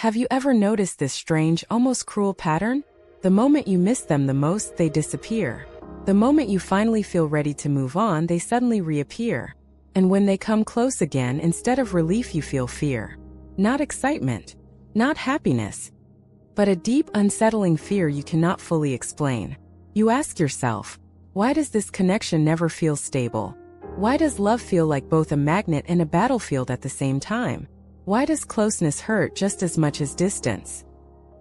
Have you ever noticed this strange, almost cruel pattern? The moment you miss them the most, they disappear. The moment you finally feel ready to move on, they suddenly reappear. And when they come close again, instead of relief, you feel fear. Not excitement, not happiness, but a deep, unsettling fear you cannot fully explain. You ask yourself, why does this connection never feel stable? Why does love feel like both a magnet and a battlefield at the same time? Why does closeness hurt just as much as distance?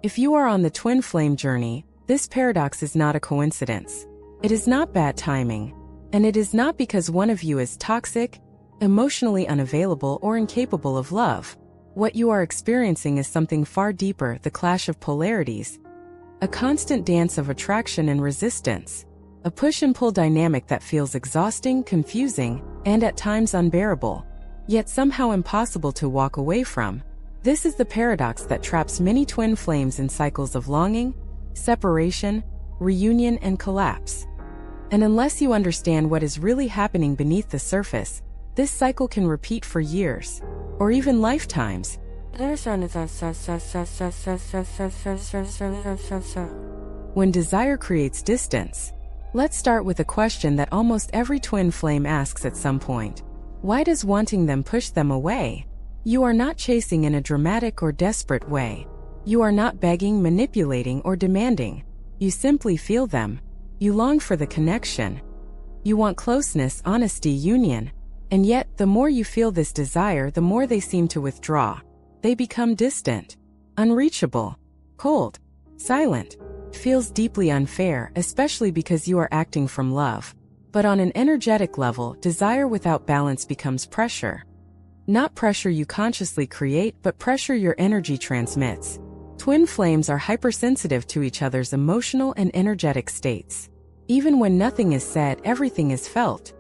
If you are on the twin flame journey, this paradox is not a coincidence. It is not bad timing. And it is not because one of you is toxic, emotionally unavailable, or incapable of love. What you are experiencing is something far deeper, the clash of polarities. A constant dance of attraction and resistance. A push and pull dynamic that feels exhausting, confusing, and at times unbearable, yet somehow impossible to walk away from. This is the paradox that traps many twin flames in cycles of longing, separation, reunion, and collapse. And unless you understand what is really happening beneath the surface, this cycle can repeat for years, or even lifetimes. When desire creates distance. Let's start with a question that almost every twin flame asks at some point. Why does wanting them push them away? You are not chasing in a dramatic or desperate way. You are not begging, manipulating, or demanding. You simply feel them. You long for the connection. You want closeness, honesty, union. And yet, the more you feel this desire, the more they seem to withdraw. They become distant, unreachable, cold, silent. It feels deeply unfair, especially because you are acting from love. But on an energetic level, desire without balance becomes pressure. Not pressure you consciously create, but pressure your energy transmits. Twin flames are hypersensitive to each other's emotional and energetic states. Even when nothing is said, everything is felt.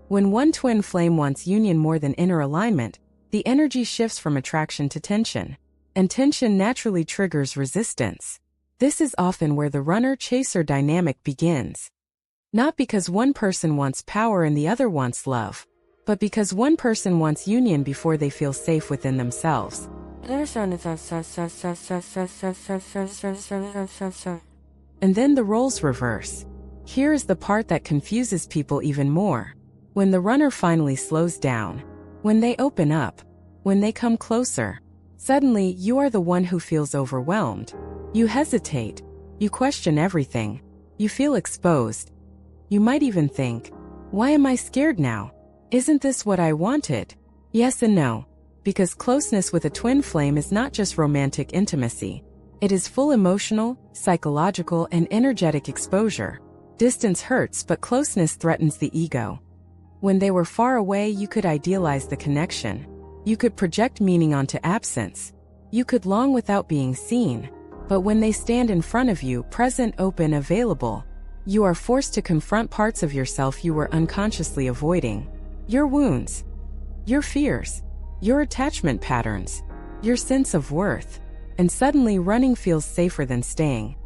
When one twin flame wants union more than inner alignment, the energy shifts from attraction to tension. And tension naturally triggers resistance. This is often where the runner-chaser dynamic begins. Not because one person wants power and the other wants love, but because one person wants union before they feel safe within themselves. And then the roles reverse. Here is the part that confuses people even more. When the runner finally slows down, when they open up, when they come closer, suddenly you are the one who feels overwhelmed. You hesitate. You question everything. You feel exposed. You might even think, why am I scared now? Isn't this what I wanted? Yes and no. Because closeness with a twin flame is not just romantic intimacy. It is full emotional, psychological, and energetic exposure. Distance hurts, but closeness threatens the ego. When they were far away, you could idealize the connection. You could project meaning onto absence. You could long without being seen. But when they stand in front of you, present, open, available, you are forced to confront parts of yourself you were unconsciously avoiding. Your wounds, your fears, your attachment patterns, your sense of worth. And suddenly running feels safer than staying.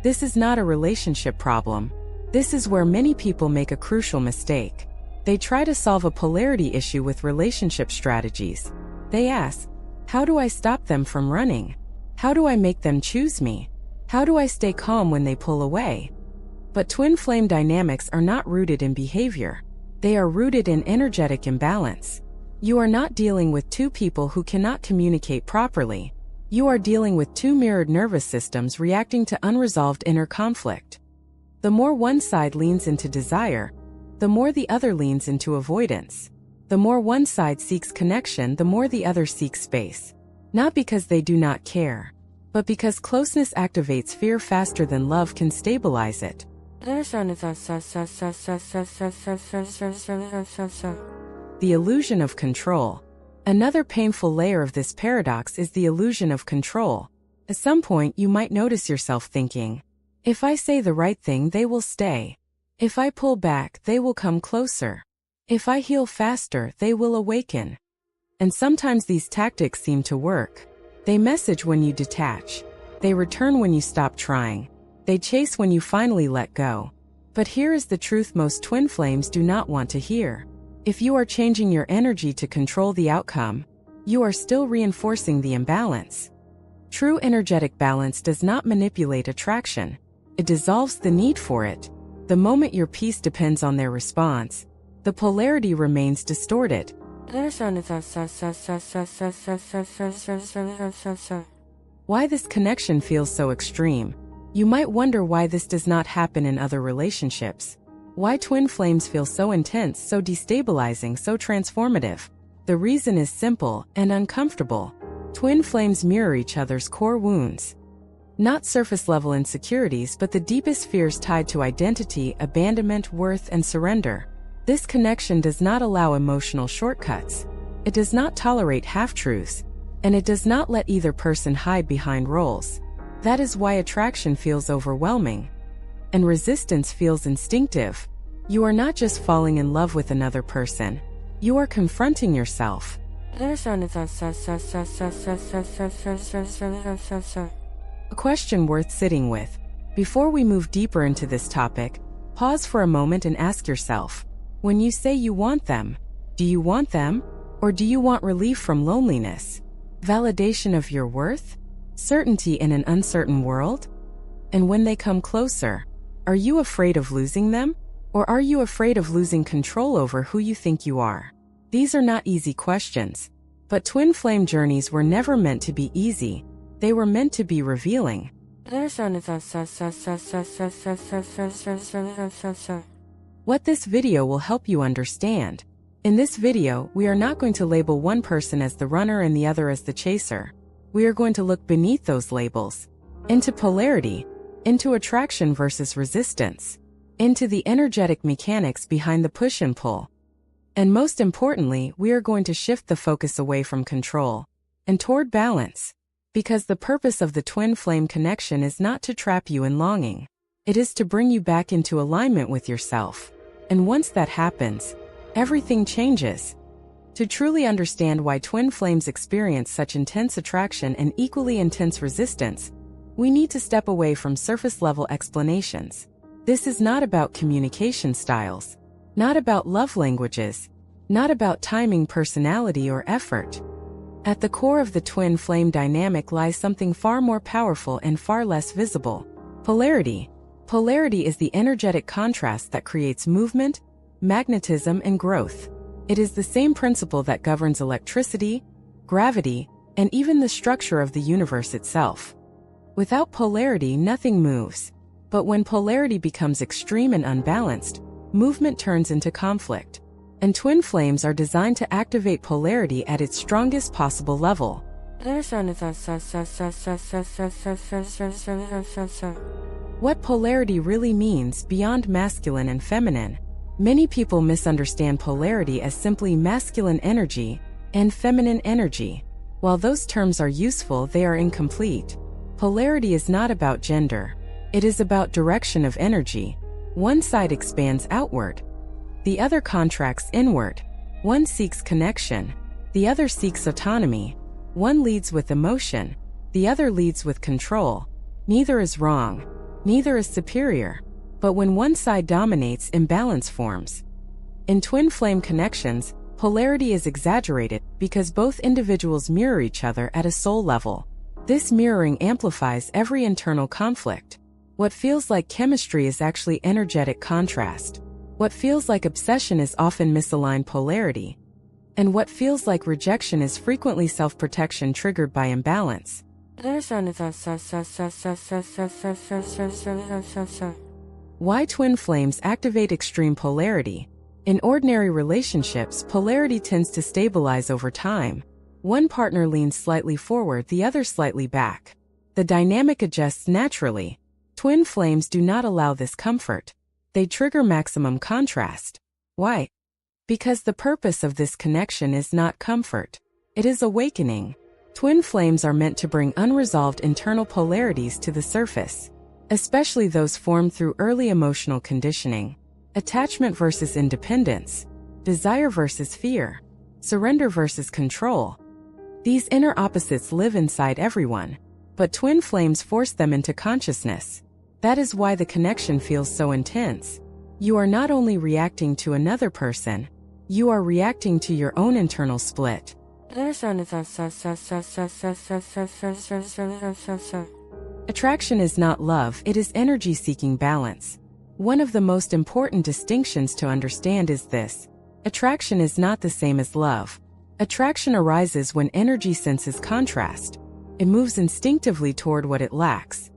This is not a relationship problem. This is where many people make a crucial mistake. They try to solve a polarity issue with relationship strategies. They ask, how do I stop them from running? How do I make them choose me? How do I stay calm when they pull away? But twin flame dynamics are not rooted in behavior. They are rooted in energetic imbalance. You are not dealing with two people who cannot communicate properly. You are dealing with two mirrored nervous systems reacting to unresolved inner conflict. The more one side leans into desire, the more the other leans into avoidance. The more one side seeks connection, the more the other seeks space. Not because they do not care, but because closeness activates fear faster than love can stabilize it. The illusion of control. Another painful layer of this paradox is the illusion of control. At some point you might notice yourself thinking, if I say the right thing, they will stay. If I pull back, they will come closer. If I heal faster, they will awaken. And sometimes these tactics seem to work. They message when you detach. They return when you stop trying. They chase when you finally let go. But here is the truth most twin flames do not want to hear. If you are changing your energy to control the outcome, you are still reinforcing the imbalance. True energetic balance does not manipulate attraction. It dissolves the need for it. The moment your peace depends on their response, the polarity remains distorted. Why this connection feels so extreme? You might wonder why this does not happen in other relationships. Why twin flames feel so intense, so destabilizing, so transformative? The reason is simple and uncomfortable. Twin flames mirror each other's core wounds. Not surface-level insecurities, but the deepest fears tied to identity, abandonment, worth, and surrender. This connection does not allow emotional shortcuts. It does not tolerate half-truths, and it does not let either person hide behind roles. That is why attraction feels overwhelming, and resistance feels instinctive. You are not just falling in love with another person. You are confronting yourself. A question worth sitting with. Before we move deeper into this topic, pause for a moment and ask yourself, when you say you want them, do you want them? Or do you want relief from loneliness? Validation of your worth? Certainty in an uncertain world? And when they come closer, are you afraid of losing them? Or are you afraid of losing control over who you think you are? These are not easy questions. But twin flame journeys were never meant to be easy. They were meant to be revealing. What this video will help you understand. In this video, we are not going to label one person as the runner and the other as the chaser. We are going to look beneath those labels, into polarity, into attraction versus resistance, into the energetic mechanics behind the push and pull. And most importantly, we are going to shift the focus away from control and toward balance. Because the purpose of the twin flame connection is not to trap you in longing. It is to bring you back into alignment with yourself. And once that happens, everything changes. To truly understand why twin flames experience such intense attraction and equally intense resistance, we need to step away from surface-level explanations. This is not about communication styles, not about love languages, not about timing, personality, or effort. At the core of the twin flame dynamic lies something far more powerful and far less visible: polarity. Polarity is the energetic contrast that creates movement, magnetism, and growth. It is the same principle that governs electricity, gravity, and even the structure of the universe itself. Without polarity, nothing moves. But when polarity becomes extreme and unbalanced, movement turns into conflict. And twin flames are designed to activate polarity at its strongest possible level. What polarity really means beyond masculine and feminine. Many people misunderstand polarity as simply masculine energy and feminine energy. While those terms are useful, they are incomplete. Polarity is not about gender. It is about direction of energy. One side expands outward. The other contracts inward. One seeks connection. The other seeks autonomy. One leads with emotion. The other leads with control. Neither is wrong. Neither is superior. But when one side dominates, imbalance forms. In twin flame connections, polarity is exaggerated because both individuals mirror each other at a soul level. This mirroring amplifies every internal conflict. What feels like chemistry is actually energetic contrast. What feels like obsession is often misaligned polarity. And what feels like rejection is frequently self-protection triggered by imbalance. Why twin flames activate extreme polarity? In ordinary relationships, polarity tends to stabilize over time. One partner leans slightly forward, the other slightly back. The dynamic adjusts naturally. Twin flames do not allow this comfort. They trigger maximum contrast. Why? Because the purpose of this connection is not comfort. It is awakening. Twin flames are meant to bring unresolved internal polarities to the surface, especially those formed through early emotional conditioning. Attachment versus independence, desire versus fear, surrender versus control. These inner opposites live inside everyone, but twin flames force them into consciousness. That is why the connection feels so intense. You are not only reacting to another person, You are reacting to your own internal split. Attraction is not love, it is energy seeking balance. One of the most important distinctions to understand is this. Attraction is not the same as love. Attraction arises when energy senses contrast. It moves instinctively toward what it lacks.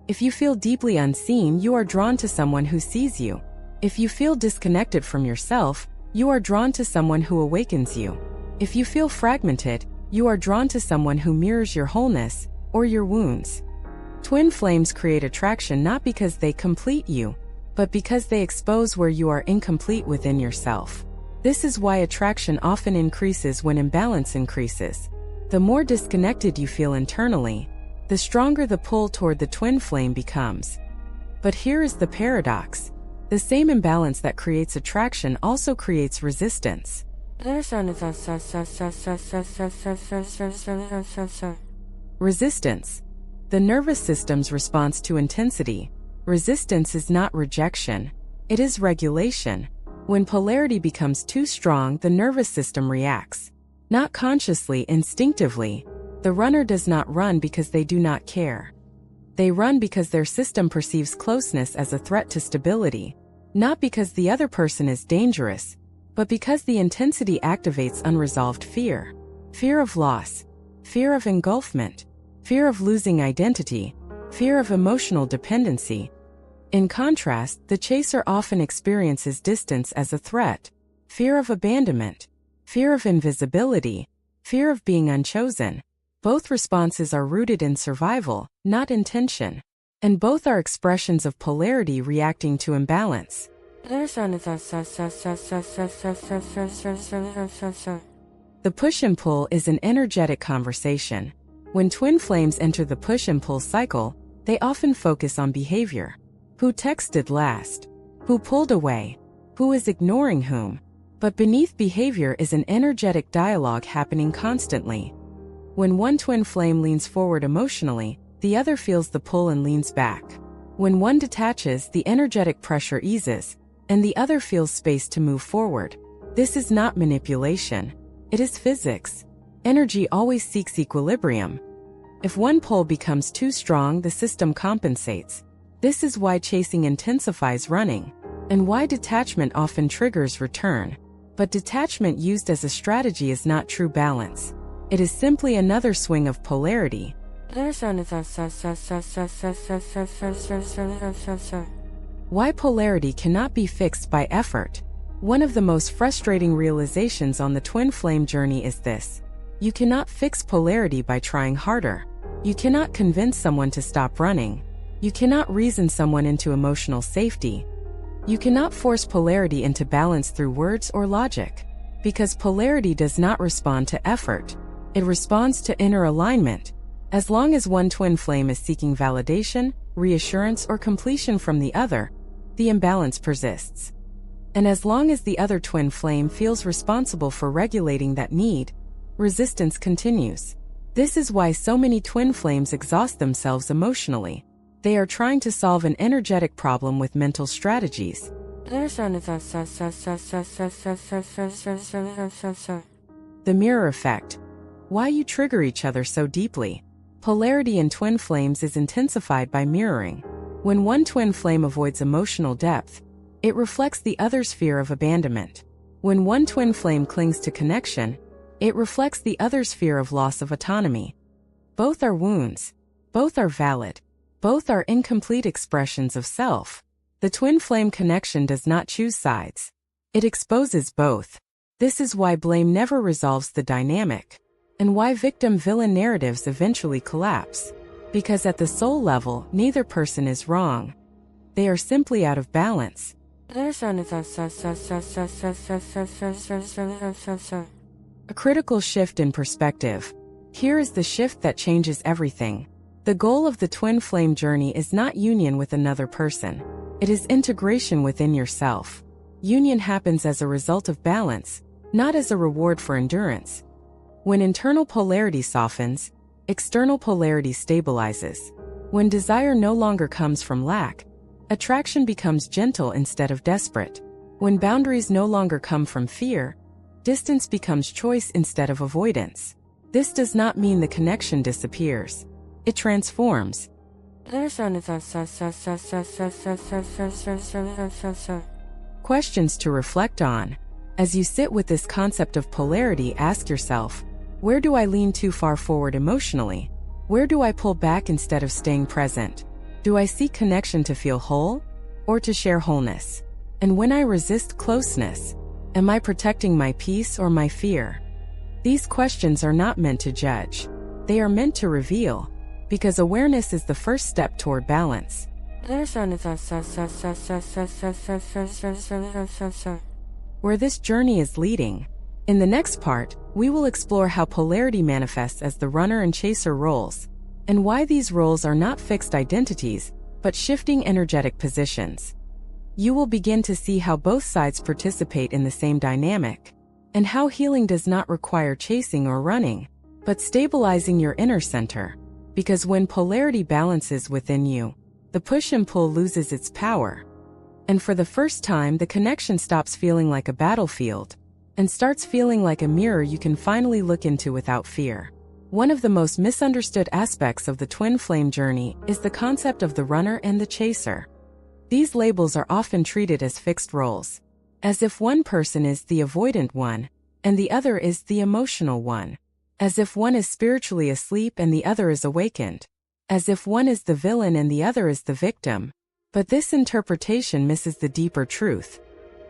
If you feel deeply unseen, you are drawn to someone who sees you. If you feel disconnected from yourself, you are drawn to someone who awakens you. If you feel fragmented, you are drawn to someone who mirrors your wholeness or your wounds. Twin flames create attraction not because they complete you, but because they expose where you are incomplete within yourself. This is why attraction often increases when imbalance increases. The more disconnected you feel internally, the stronger the pull toward the twin flame becomes. But here is the paradox. The same imbalance that creates attraction also creates resistance. Resistance. The nervous system's response to intensity. Resistance is not rejection. It is regulation. When polarity becomes too strong, the nervous system reacts. Not consciously, instinctively. The runner does not run because they do not care. They run because their system perceives closeness as a threat to stability. Not because the other person is dangerous, but because the intensity activates unresolved fear. Fear of loss. Fear of engulfment. Fear of losing identity. Fear of emotional dependency. In contrast, the chaser often experiences distance as a threat. Fear of abandonment. Fear of invisibility. Fear of being unchosen. Both responses are rooted in survival, not intention. And both are expressions of polarity reacting to imbalance. The push and pull is an energetic conversation. When twin flames enter the push and pull cycle, they often focus on behavior. Who texted last? Who pulled away? Who is ignoring whom? But beneath behavior is an energetic dialogue happening constantly. When one twin flame leans forward emotionally, the other feels the pull and leans back. When one detaches, the energetic pressure eases, and the other feels space to move forward. This is not manipulation. It is physics. Energy always seeks equilibrium. If one pull becomes too strong, the system compensates. This is why chasing intensifies running, and why detachment often triggers return. But detachment used as a strategy is not true balance. It is simply another swing of polarity. Why polarity cannot be fixed by effort. One of the most frustrating realizations on the twin flame journey is this. You cannot fix polarity by trying harder. You cannot convince someone to stop running. You cannot reason someone into emotional safety. You cannot force polarity into balance through words or logic. Because polarity does not respond to effort. It responds to inner alignment. As long as one twin flame is seeking validation, reassurance, or completion from the other, the imbalance persists. And as long as the other twin flame feels responsible for regulating that need, resistance continues. This is why so many twin flames exhaust themselves emotionally. They are trying to solve an energetic problem with mental strategies. The mirror effect. Why you trigger each other so deeply. Polarity in twin flames is intensified by mirroring. When one twin flame avoids emotional depth, it reflects the other's fear of abandonment. When one twin flame clings to connection, it reflects the other's fear of loss of autonomy. Both are wounds. Both are valid. Both are incomplete expressions of self. The twin flame connection does not choose sides. It exposes both. This is why blame never resolves the dynamic, and why victim-villain narratives eventually collapse. Because at the soul level, neither person is wrong. They are simply out of balance. A critical shift in perspective. Here is the shift that changes everything. The goal of the twin flame journey is not union with another person. It is integration within yourself. Union happens as a result of balance, not as a reward for endurance. When internal polarity softens, external polarity stabilizes. When desire no longer comes from lack, attraction becomes gentle instead of desperate. When boundaries no longer come from fear, distance becomes choice instead of avoidance. This does not mean the connection disappears. It transforms. Questions to reflect on. As you sit with this concept of polarity, ask yourself, where do I lean too far forward emotionally? Where do I pull back instead of staying present? Do I seek connection to feel whole, or to share wholeness? And when I resist closeness, am I protecting my peace or my fear? These questions are not meant to judge. They are meant to reveal, because awareness is the first step toward balance. Where this journey is leading. In the next part, we will explore how polarity manifests as the runner and chaser roles, and why these roles are not fixed identities, but shifting energetic positions. You will begin to see how both sides participate in the same dynamic, and how healing does not require chasing or running, but stabilizing your inner center. Because when polarity balances within you, the push and pull loses its power. And for the first time, the connection stops feeling like a battlefield and starts feeling like a mirror you can finally look into without fear. One of the most misunderstood aspects of the twin flame journey is the concept of the runner and the chaser. These labels are often treated as fixed roles, as if one person is the avoidant one and the other is the emotional one, as if one is spiritually asleep and the other is awakened, as if one is the villain and the other is the victim. But this interpretation misses the deeper truth.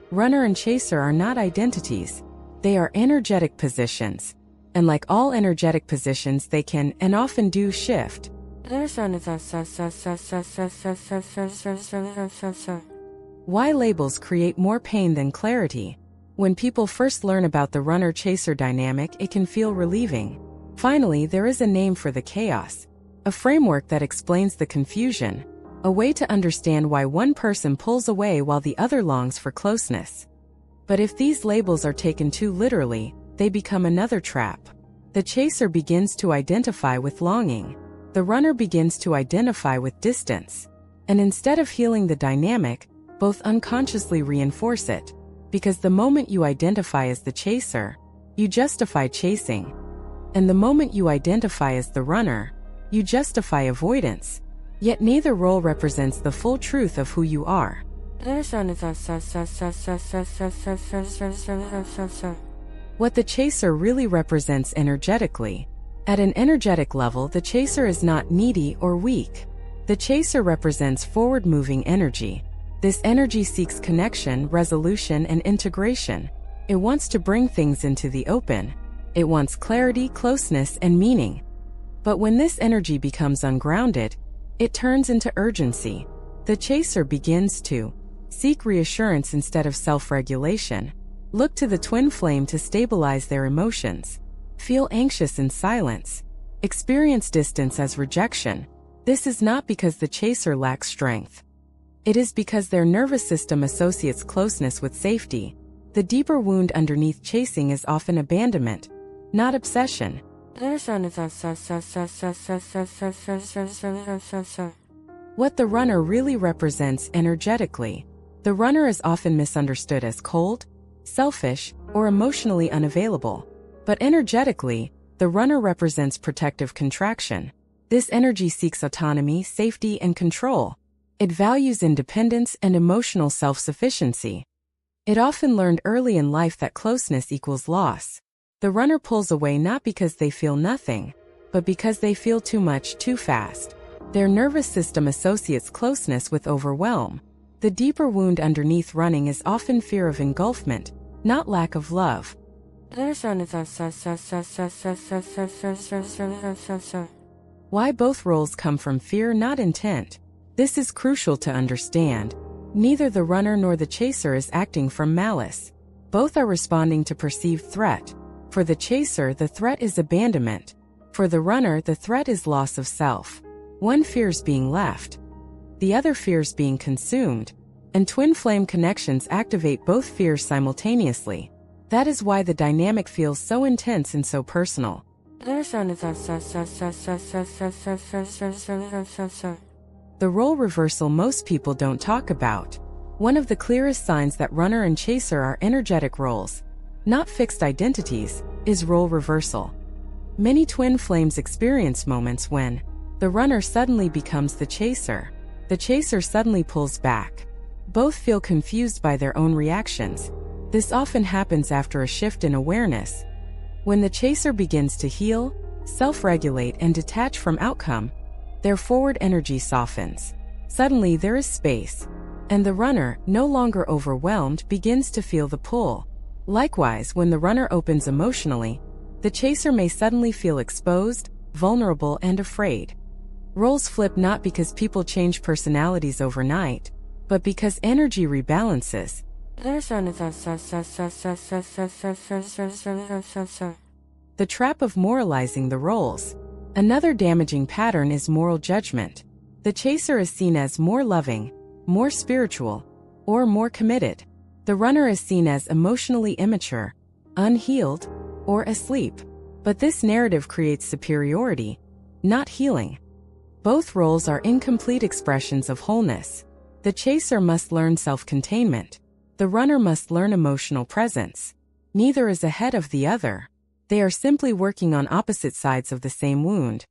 Runner and chaser are not identities, they are energetic positions, and like all energetic positions, they can and often do shift. Why labels create more pain than clarity? When people first learn about the runner-chaser dynamic, it can feel relieving. Finally, there is a name for the chaos, a framework that explains the confusion, a way to understand why one person pulls away while the other longs for closeness. But if these labels are taken too literally, they become another trap. The chaser begins to identify with longing. The runner begins to identify with distance. And instead of healing the dynamic, both unconsciously reinforce it. Because the moment you identify as the chaser, you justify chasing. And the moment you identify as the runner, you justify avoidance. Yet neither role represents the full truth of who you are. What the chaser really represents energetically. At an energetic level, the chaser is not needy or weak. The chaser represents forward-moving energy. This energy seeks connection, resolution, and integration. It wants to bring things into the open. It wants clarity, closeness, and meaning. But when this energy becomes ungrounded, it turns into urgency. The chaser begins to seek reassurance instead of self-regulation. Look to the twin flame to stabilize their emotions. Feel anxious in silence. Experience distance as rejection. This is not because the chaser lacks strength. It is because their nervous system associates closeness with safety. The deeper wound underneath chasing is often abandonment, not obsession. What the runner really represents energetically. The runner is often misunderstood as cold, selfish, or emotionally unavailable. But energetically, the runner represents protective contraction. This energy seeks autonomy, safety, and control. It values independence and emotional self-sufficiency. It often learned early in life that closeness equals loss. The runner pulls away not because they feel nothing, but because they feel too much too fast. Their nervous system associates closeness with overwhelm. The deeper wound underneath running is often fear of engulfment, not lack of love. Why both roles come from fear, not intent. This is crucial to understand. Neither the runner nor the chaser is acting from malice. Both are responding to perceived threat. For the chaser, the threat is abandonment. For the runner, the threat is loss of self. One fears being left. The other fears being consumed. And twin flame connections activate both fears simultaneously. That is why the dynamic feels so intense and so personal. The role reversal most people don't talk about. One of the clearest signs that runner and chaser are energetic roles, not fixed identities, is role reversal. Many twin flames experience moments when the runner suddenly becomes the chaser suddenly pulls back. Both feel confused by their own reactions. This often happens after a shift in awareness. When the chaser begins to heal, self-regulate, and detach from outcome, their forward energy softens. Suddenly there is space, and the runner, no longer overwhelmed, begins to feel the pull. Likewise, when the runner opens emotionally, the chaser may suddenly feel exposed, vulnerable, and afraid. Roles flip not because people change personalities overnight, but because energy rebalances. The trap of moralizing the roles. Another damaging pattern is moral judgment. The chaser is seen as more loving, more spiritual, or more committed. The runner is seen as emotionally immature, unhealed, or asleep. But this narrative creates superiority, not healing. Both roles are incomplete expressions of wholeness. The chaser must learn self-containment. The runner must learn emotional presence. Neither is ahead of the other. They are simply working on opposite sides of the same wound.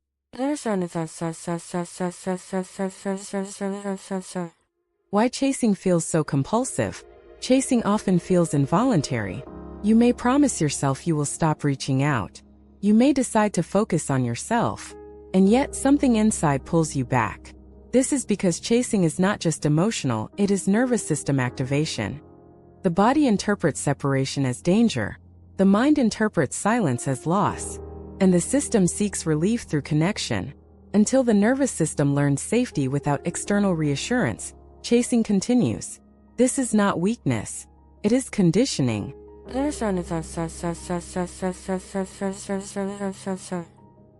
Why chasing feels so compulsive? Chasing often feels involuntary. You may promise yourself you will stop reaching out. You may decide to focus on yourself. And yet something inside pulls you back. This is because chasing is not just emotional, it is nervous system activation. The body interprets separation as danger. The mind interprets silence as loss. And the system seeks relief through connection. Until the nervous system learns safety without external reassurance, chasing continues. This is not weakness. It is conditioning.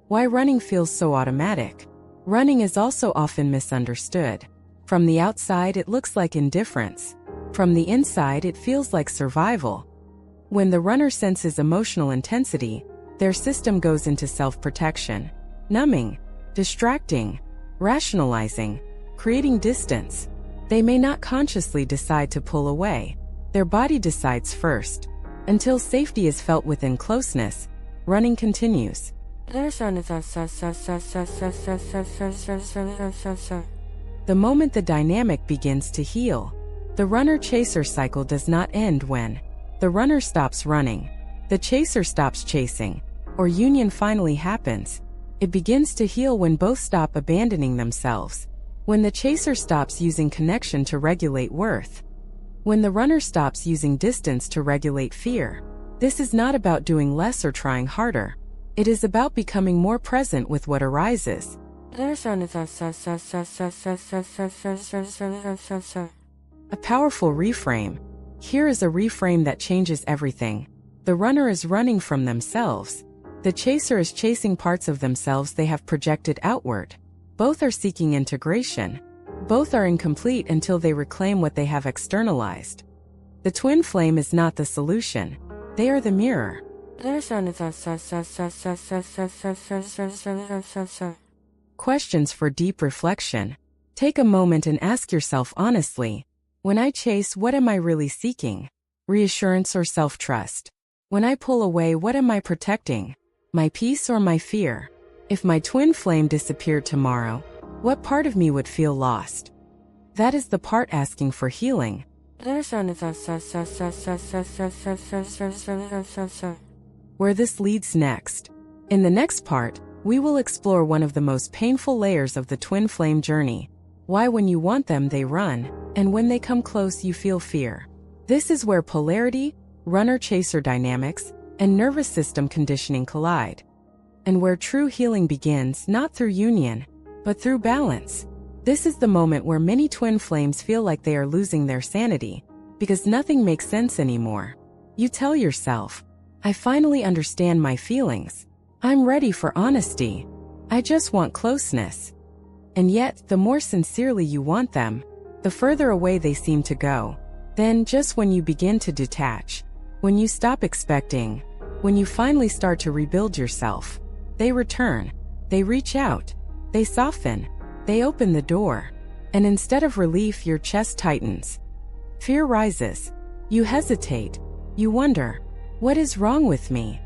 Why running feels so automatic? Running is also often misunderstood. From the outside, it looks like indifference. From the inside, it feels like survival. When the runner senses emotional intensity, their system goes into self-protection, numbing, distracting, rationalizing, creating distance. They may not consciously decide to pull away. Their body decides first. Until safety is felt within closeness, running continues. The moment the dynamic begins to heal, the runner-chaser cycle does not end when the runner stops running, the chaser stops chasing, or union finally happens. It begins to heal when both stop abandoning themselves, when the chaser stops using connection to regulate worth, when the runner stops using distance to regulate fear. This is not about doing less or trying harder. It is about becoming more present with what arises. A powerful reframe. Here is a reframe that changes everything. The runner is running from themselves. The chaser is chasing parts of themselves they have projected outward. Both are seeking integration. Both are incomplete until they reclaim what they have externalized. The twin flame is not the solution. They are the mirror. Questions for deep reflection. Take a moment and ask yourself honestly, when I chase, what am I really seeking? Reassurance or self-trust? When I pull away, what am I protecting? My peace or my fear? If my twin flame disappeared tomorrow, what part of me would feel lost? That is the part asking for healing. Where this leads next. In the next part, we will explore one of the most painful layers of the twin flame journey. Why when you want them they run, and when they come close you feel fear. This is where polarity, runner-chaser dynamics, and nervous system conditioning collide. And where true healing begins not through union, but through balance. This is the moment where many twin flames feel like they are losing their sanity, because nothing makes sense anymore. You tell yourself, I finally understand my feelings. I'm ready for honesty. I just want closeness. And yet, the more sincerely you want them, the further away they seem to go. Then, just when you begin to detach, when you stop expecting, when you finally start to rebuild yourself, they return, they reach out, they soften, they open the door. And instead of relief, your chest tightens. Fear rises. You hesitate. You wonder, what is wrong with me?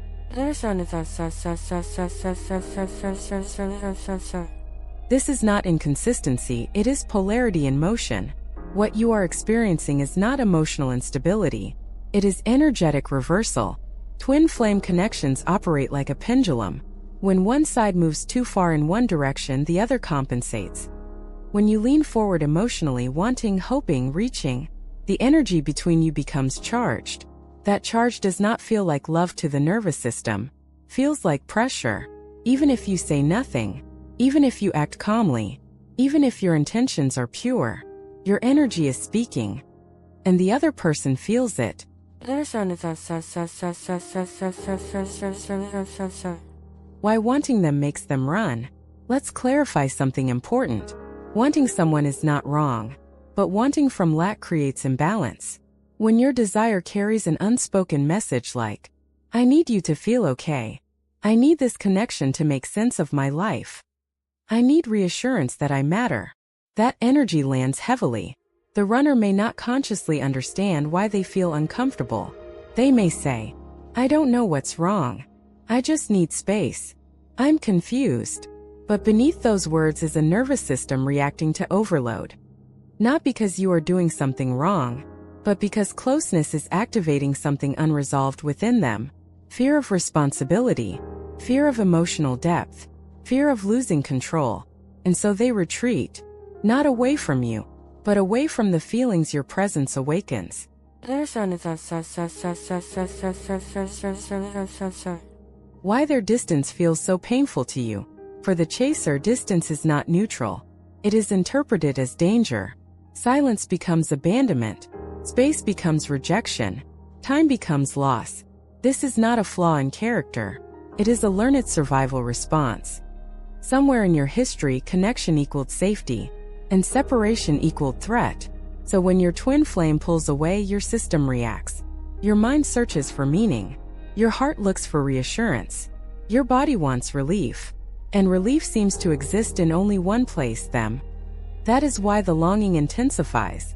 This is not inconsistency, it is polarity in motion. What you are experiencing is not emotional instability. It is energetic reversal. Twin flame connections operate like a pendulum. When one side moves too far in one direction, the other compensates. When you lean forward emotionally, wanting, hoping, reaching, the energy between you becomes charged. That charge does not feel like love to the nervous system. Feels like pressure. Even if you say nothing, even if you act calmly, even if your intentions are pure, your energy is speaking. And the other person feels it. Why wanting them makes them run? Let's clarify something important. Wanting someone is not wrong, but wanting from lack creates imbalance. When your desire carries an unspoken message like, I need you to feel okay. I need this connection to make sense of my life. I need reassurance that I matter. That energy lands heavily. The runner may not consciously understand why they feel uncomfortable. They may say, I don't know what's wrong. I just need space. I'm confused. But beneath those words is a nervous system reacting to overload. Not because you are doing something wrong, but because closeness is activating something unresolved within them. Fear of responsibility, fear of emotional depth, fear of losing control. And so they retreat, not away from you, but away from the feelings your presence awakens. Why their distance feels so painful to you. For the chaser, distance is not neutral. It is interpreted as danger. Silence becomes abandonment. Space becomes rejection. Time becomes loss. This is not a flaw in character. It is a learned survival response. Somewhere in your history, connection equaled safety, and separation equaled threat. So when your twin flame pulls away, your system reacts. Your mind searches for meaning. Your heart looks for reassurance. Your body wants relief. And relief seems to exist in only one place, them. That is why the longing intensifies.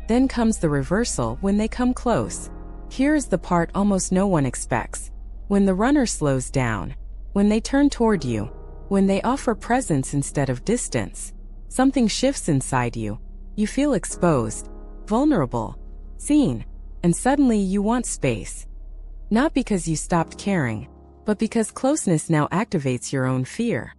Then comes the reversal when they come close. Here is the part almost no one expects. When the runner slows down, when they turn toward you, when they offer presence instead of distance, something shifts inside you. You feel exposed, vulnerable, seen, and suddenly you want space. Not because you stopped caring, but because closeness now activates your own fear.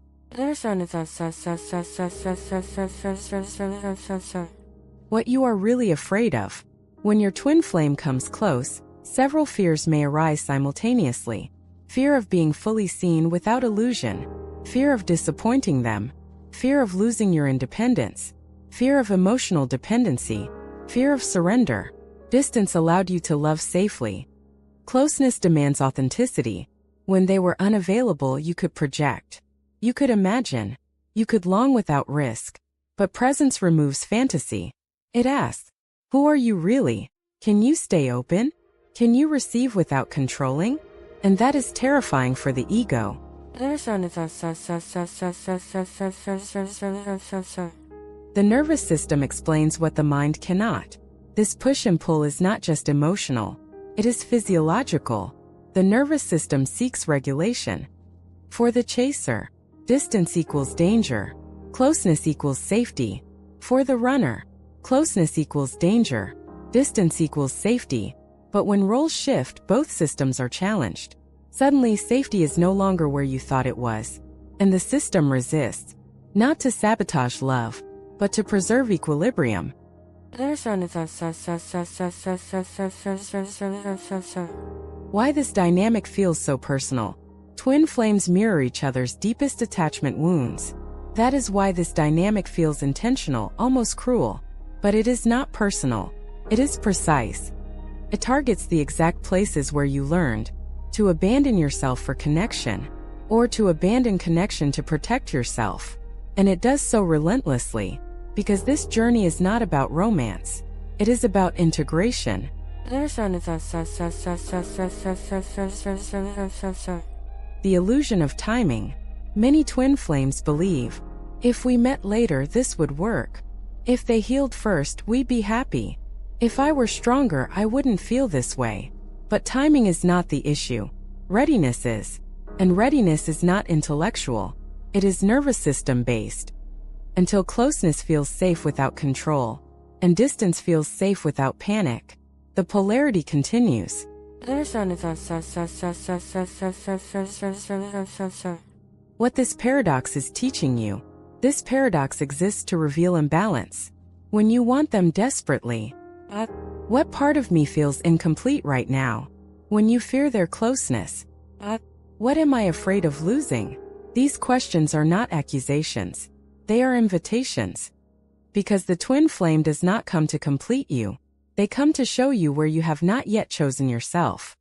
What you are really afraid of. When your twin flame comes close, several fears may arise simultaneously. Fear of being fully seen without illusion, fear of disappointing them, fear of losing your independence, fear of emotional dependency, fear of surrender. Distance allowed you to love safely. Closeness demands authenticity. When they were unavailable, you could project. You could imagine. You could long without risk. But presence removes fantasy. It asks, who are you really? Can you stay open? Can you receive without controlling? And that is terrifying for the ego. The nervous system explains what the mind cannot. This push and pull is not just emotional. It is physiological. The nervous system seeks regulation. For the chaser, distance equals danger. Closeness equals safety. For the runner, closeness equals danger. Distance equals safety. But when roles shift, both systems are challenged. Suddenly, safety is no longer where you thought it was. And the system resists. Not to sabotage love, but to preserve equilibrium. Why this dynamic feels so personal. Twin flames mirror each other's deepest attachment wounds. That is why this dynamic feels intentional, almost cruel. But it is not personal. It is precise. It targets the exact places where you learned to abandon yourself for connection, or to abandon connection to protect yourself. And it does so relentlessly, because this journey is not about romance. It is about integration. The illusion of timing. Many twin flames believe If we met later, this would work. If they healed first, we'd be happy. If I were stronger, I wouldn't feel this way. But timing is not the issue. Readiness is. And readiness is not intellectual. It is nervous system based. Until closeness feels safe without control, and distance feels safe without panic, the polarity continues. What this paradox is teaching you. This paradox exists to reveal imbalance. When you want them desperately, what part of me feels incomplete right now? When you fear their closeness, what am I afraid of losing? These questions are not accusations. They are invitations. Because the twin flame does not come to complete you. They come to show you where you have not yet chosen yourself.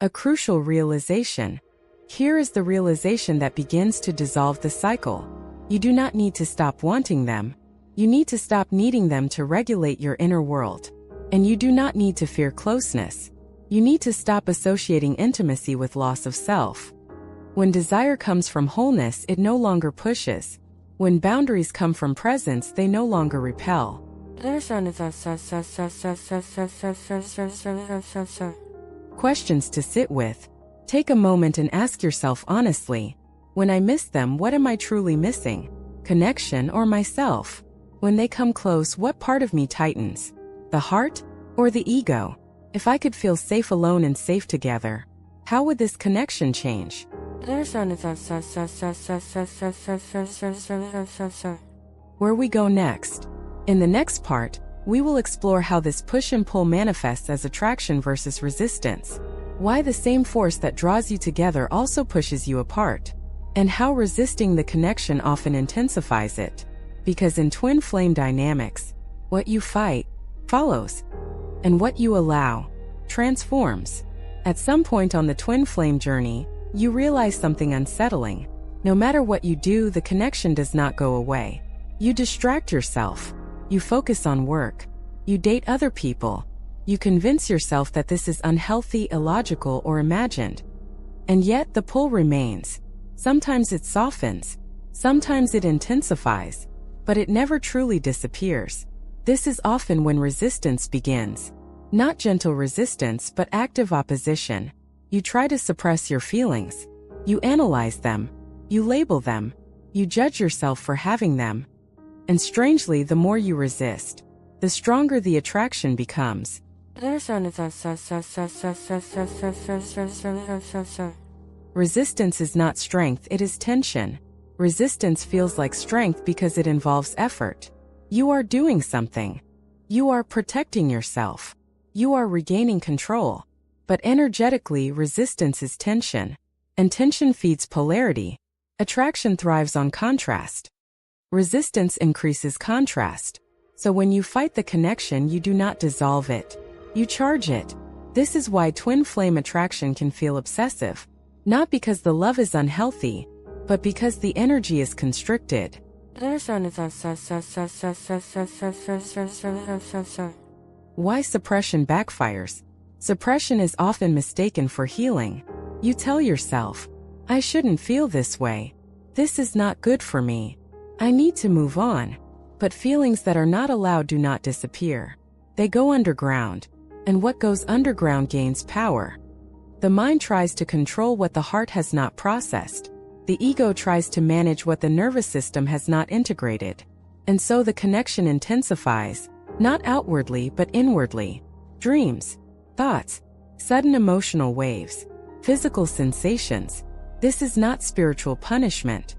A crucial realization. Here is the realization that begins to dissolve the cycle. You do not need to stop wanting them. You need to stop needing them to regulate your inner world. And you do not need to fear closeness. You need to stop associating intimacy with loss of self. When desire comes from wholeness, it no longer pushes. When boundaries come from presence, they no longer repel. Questions to sit with. Take a moment and ask yourself honestly. When I miss them, what am I truly missing? Connection or myself? When they come close, what part of me tightens? The heart or the ego? If I could feel safe alone and safe together, how would this connection change? Where we go next. In the next part, we will explore how this push and pull manifests as attraction versus resistance, why the same force that draws you together also pushes you apart, and how resisting the connection often intensifies it. Because in twin flame dynamics, what you fight follows, and what you allow transforms. At some point on the twin flame journey, you realize something unsettling. No matter what you do, the connection does not go away. You distract yourself. You focus on work. You date other people. You convince yourself that this is unhealthy, illogical, or imagined. And yet the pull remains. Sometimes it softens. Sometimes it intensifies. But it never truly disappears. This is often when resistance begins. Not gentle resistance, but active opposition. You try to suppress your feelings. You analyze them. You label them. You judge yourself for having them. And strangely, the more you resist, the stronger the attraction becomes. Resistance is not strength, it is tension. Resistance feels like strength because it involves effort. You are doing something. You are protecting yourself. You are regaining control. But energetically, resistance is tension. And tension feeds polarity. Attraction thrives on contrast. Resistance increases contrast. So when you fight the connection, you do not dissolve it. You charge it. This is why twin flame attraction can feel obsessive. Not because the love is unhealthy, but because the energy is constricted. Why suppression backfires? Suppression is often mistaken for healing. You tell yourself, I shouldn't feel this way. This is not good for me. I need to move on. But feelings that are not allowed do not disappear. They go underground. And what goes underground gains power. The mind tries to control what the heart has not processed. The ego tries to manage what the nervous system has not integrated. And so the connection intensifies, not outwardly but inwardly. Dreams, thoughts, sudden emotional waves, physical sensations. This is not spiritual punishment.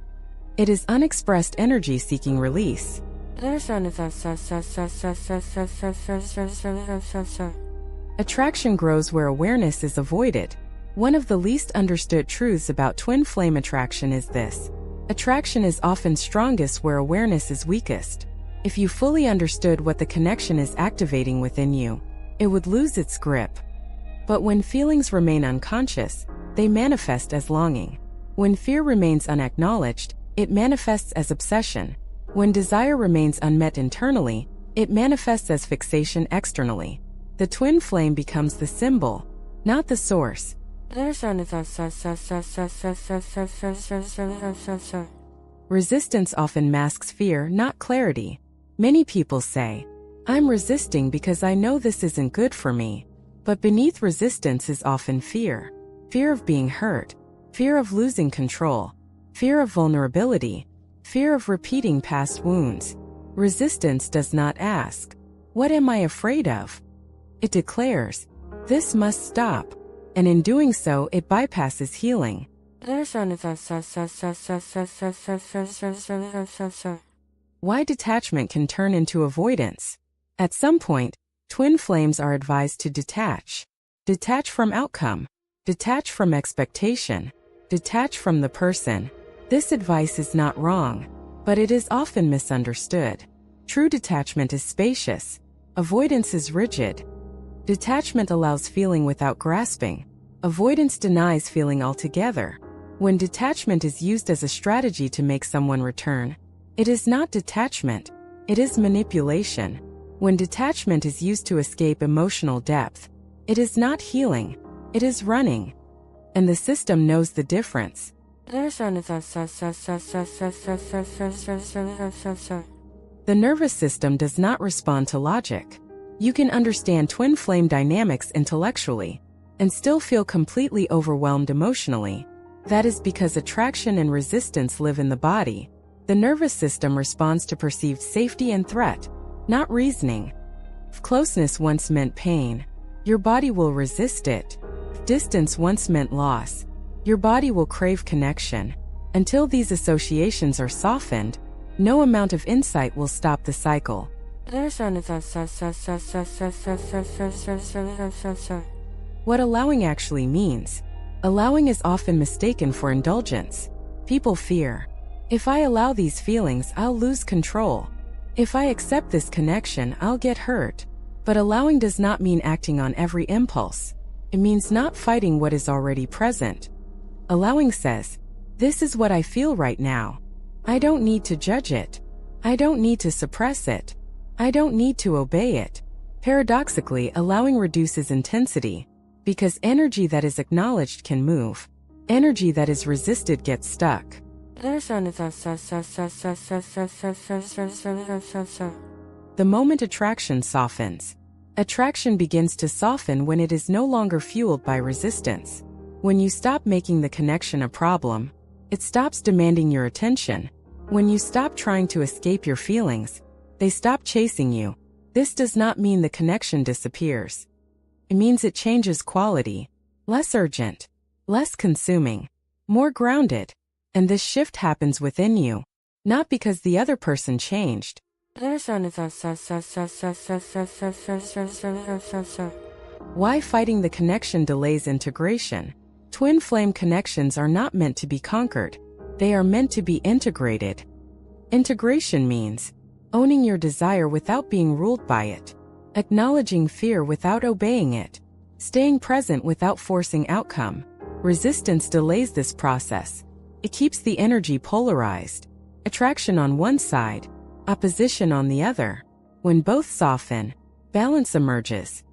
It is unexpressed energy seeking release. Attraction grows where awareness is avoided. One of the least understood truths about twin flame attraction is this. Attraction is often strongest where awareness is weakest. If you fully understood what the connection is activating within you, it would lose its grip. But when feelings remain unconscious, they manifest as longing. When fear remains unacknowledged, it manifests as obsession. When desire remains unmet internally, it manifests as fixation externally. The twin flame becomes the symbol, not the source. Resistance often masks fear, not clarity. Many people say, "I'm resisting because I know this isn't good for me." But beneath resistance is often fear. Fear of being hurt, fear of losing control, fear of vulnerability, fear of repeating past wounds. Resistance does not ask, "What am I afraid of?" It declares, "This must stop." And in doing so, it bypasses healing. Why detachment can turn into avoidance. At some point, twin flames are advised to detach. Detach from outcome. Detach from expectation. Detach from the person. This advice is not wrong, but it is often misunderstood. True detachment is spacious. Avoidance is rigid. Detachment allows feeling without grasping. Avoidance denies feeling altogether. When detachment is used as a strategy to make someone return, it is not detachment, it is manipulation. When detachment is used to escape emotional depth, it is not healing, it is running. And the system knows the difference. The nervous system does not respond to logic. You can understand twin flame dynamics intellectually and still feel completely overwhelmed emotionally. That is because attraction and resistance live in the body. The nervous system responds to perceived safety and threat, not reasoning. If closeness once meant pain, your body will resist it. If distance once meant loss, your body will crave connection. Until these associations are softened, no amount of insight will stop the cycle. What allowing actually means. Allowing is often mistaken for indulgence. People fear, "If I allow these feelings, I'll lose control. If I accept this connection, I'll get hurt." But allowing does not mean acting on every impulse. It means not fighting what is already present. Allowing says, "This is what I feel right now. I don't need to judge it. I don't need to suppress it. I don't need to obey it." Paradoxically, allowing reduces intensity, because energy that is acknowledged can move. Energy that is resisted gets stuck. The moment attraction softens. Attraction begins to soften when it is no longer fueled by resistance. When you stop making the connection a problem, it stops demanding your attention. When you stop trying to escape your feelings, they stop chasing you. This does not mean the connection disappears. It means it changes quality, less urgent, less consuming, more grounded. And this shift happens within you, not because the other person changed. Why fighting the connection delays integration? Twin flame connections are not meant to be conquered. They are meant to be integrated. Integration means owning your desire without being ruled by it, acknowledging fear without obeying it, staying present without forcing outcome. Resistance delays this process. It keeps the energy polarized. Attraction on one side, opposition on the other. When both soften, balance emerges.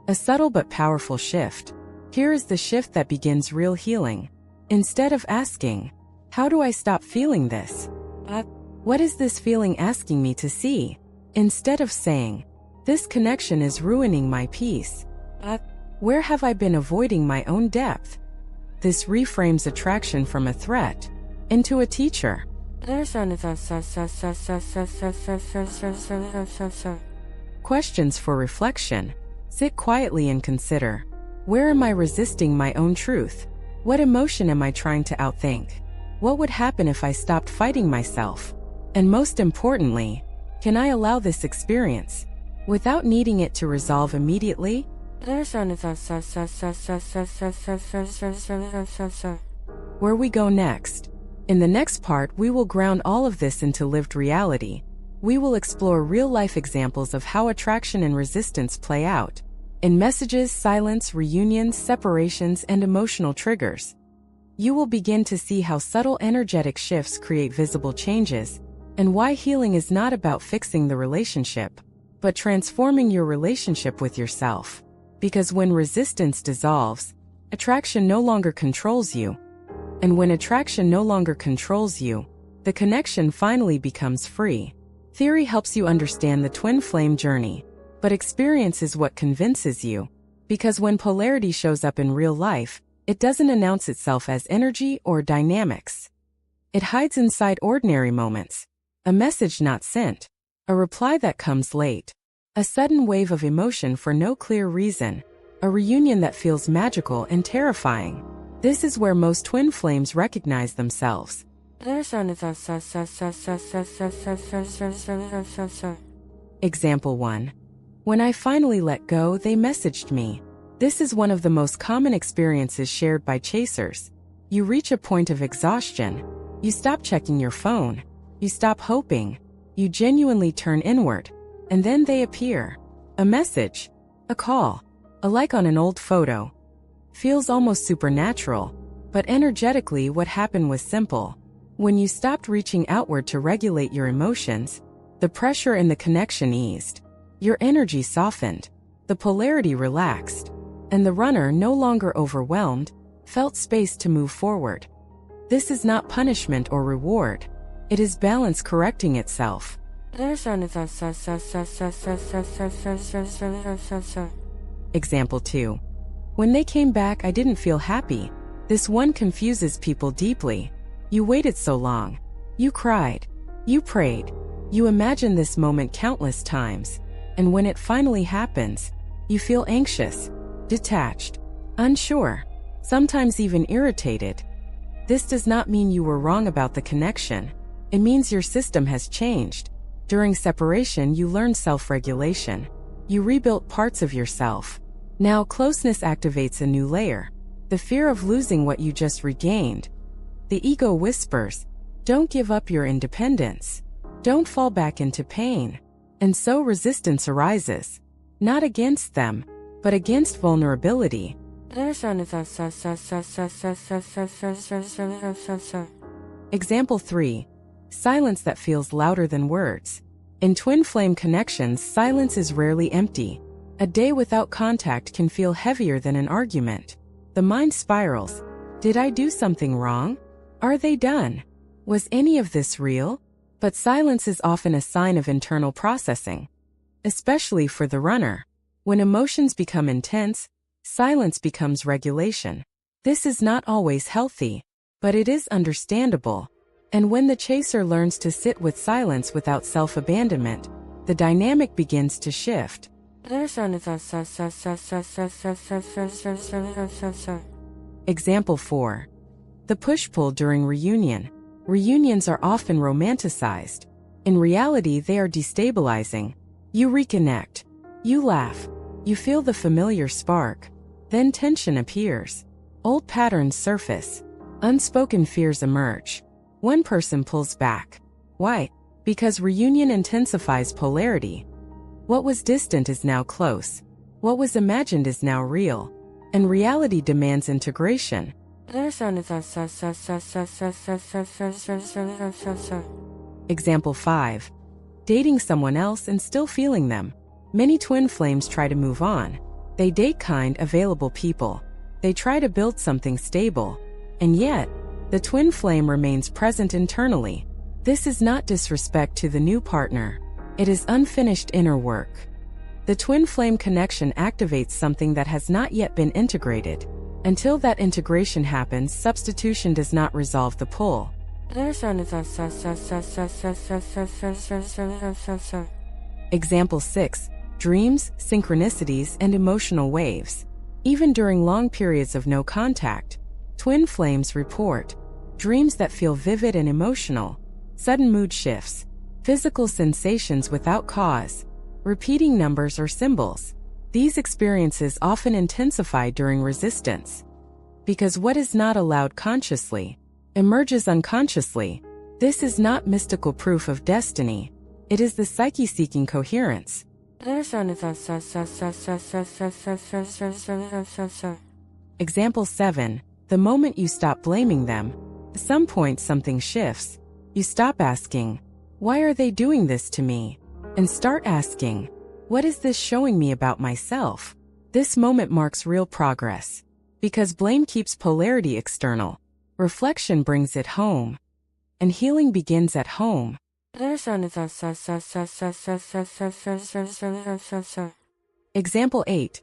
A subtle but powerful shift. Here is the shift that begins real healing. Instead of asking, "How do I stop feeling this?" What is this feeling asking me to see? Instead of saying, "This connection is ruining my peace," where have I been avoiding my own depth? This reframes attraction from a threat into a teacher. Questions for reflection. Sit quietly and consider. Where am I resisting my own truth? What emotion am I trying to outthink? What would happen if I stopped fighting myself? And most importantly, can I allow this experience without needing it to resolve immediately? Where we go next. In the next part, we will ground all of this into lived reality. We will explore real-life examples of how attraction and resistance play out in messages, silence, reunions, separations, and emotional triggers. You will begin to see how subtle energetic shifts create visible changes, and why healing is not about fixing the relationship, but transforming your relationship with yourself. Because when resistance dissolves, attraction no longer controls you. And when attraction no longer controls you, the connection finally becomes free. Theory helps you understand the twin flame journey, but experience is what convinces you. Because when polarity shows up in real life, it doesn't announce itself as energy or dynamics. It hides inside ordinary moments. A message not sent. A reply that comes late. A sudden wave of emotion for no clear reason. A reunion that feels magical and terrifying. This is where most twin flames recognize themselves. Example 1. When I finally let go, they messaged me. This is one of the most common experiences shared by chasers. You reach a point of exhaustion. You stop checking your phone. You stop hoping. You genuinely turn inward. And then they appear. A message. A call. A like on an old photo. Feels almost supernatural. But energetically, what happened was simple. When you stopped reaching outward to regulate your emotions, the pressure in the connection eased. Your energy softened. The polarity relaxed. And the runner, no longer overwhelmed, felt space to move forward. This is not punishment or reward. It is balance correcting itself. Example 2. When they came back, I didn't feel happy. This one confuses people deeply. You waited so long. You cried. You prayed. You imagined this moment countless times. And when it finally happens, you feel anxious, detached, unsure, sometimes even irritated. This does not mean you were wrong about the connection. It means your system has changed. During separation, you learned self-regulation. You rebuilt parts of yourself. Now closeness activates a new layer. The fear of losing what you just regained. The ego whispers, don't give up your independence. Don't fall back into pain. And so resistance arises. Not against them, but against vulnerability. Example 3. Silence that feels louder than words. In twin flame connections, silence is rarely empty. A day without contact can feel heavier than an argument. The mind spirals. Did I do something wrong? Are they done? Was any of this real? But silence is often a sign of internal processing. Especially for the runner. When emotions become intense, silence becomes regulation. This is not always healthy, but it is understandable. And when the chaser learns to sit with silence without self-abandonment, the dynamic begins to shift. Example 4. The push-pull during reunion. Reunions are often romanticized. In reality, they are destabilizing. You reconnect. You laugh. You feel the familiar spark. Then tension appears. Old patterns surface. Unspoken fears emerge. One person pulls back. Why? Because reunion intensifies polarity. What was distant is now close. What was imagined is now real. And reality demands integration. Example 5. Dating someone else and still feeling them. Many twin flames try to move on. They date kind, available people. They try to build something stable. And yet, the twin flame remains present internally. This is not disrespect to the new partner. It is unfinished inner work. The twin flame connection activates something that has not yet been integrated. Until that integration happens, substitution does not resolve the pull. Example 6. Dreams, synchronicities, and emotional waves. Even during long periods of no contact, twin flames report dreams that feel vivid and emotional, sudden mood shifts, physical sensations without cause, repeating numbers or symbols. These experiences often intensify during resistance. Because what is not allowed consciously emerges unconsciously. This is not mystical proof of destiny. It is the psyche seeking coherence. Example 7. The moment you stop blaming them, at some point something shifts. You stop asking, why are they doing this to me? And start asking, What is this showing me about myself? This moment marks real progress. Because blame keeps polarity external. Reflection brings it home. And healing begins at home. Example 8.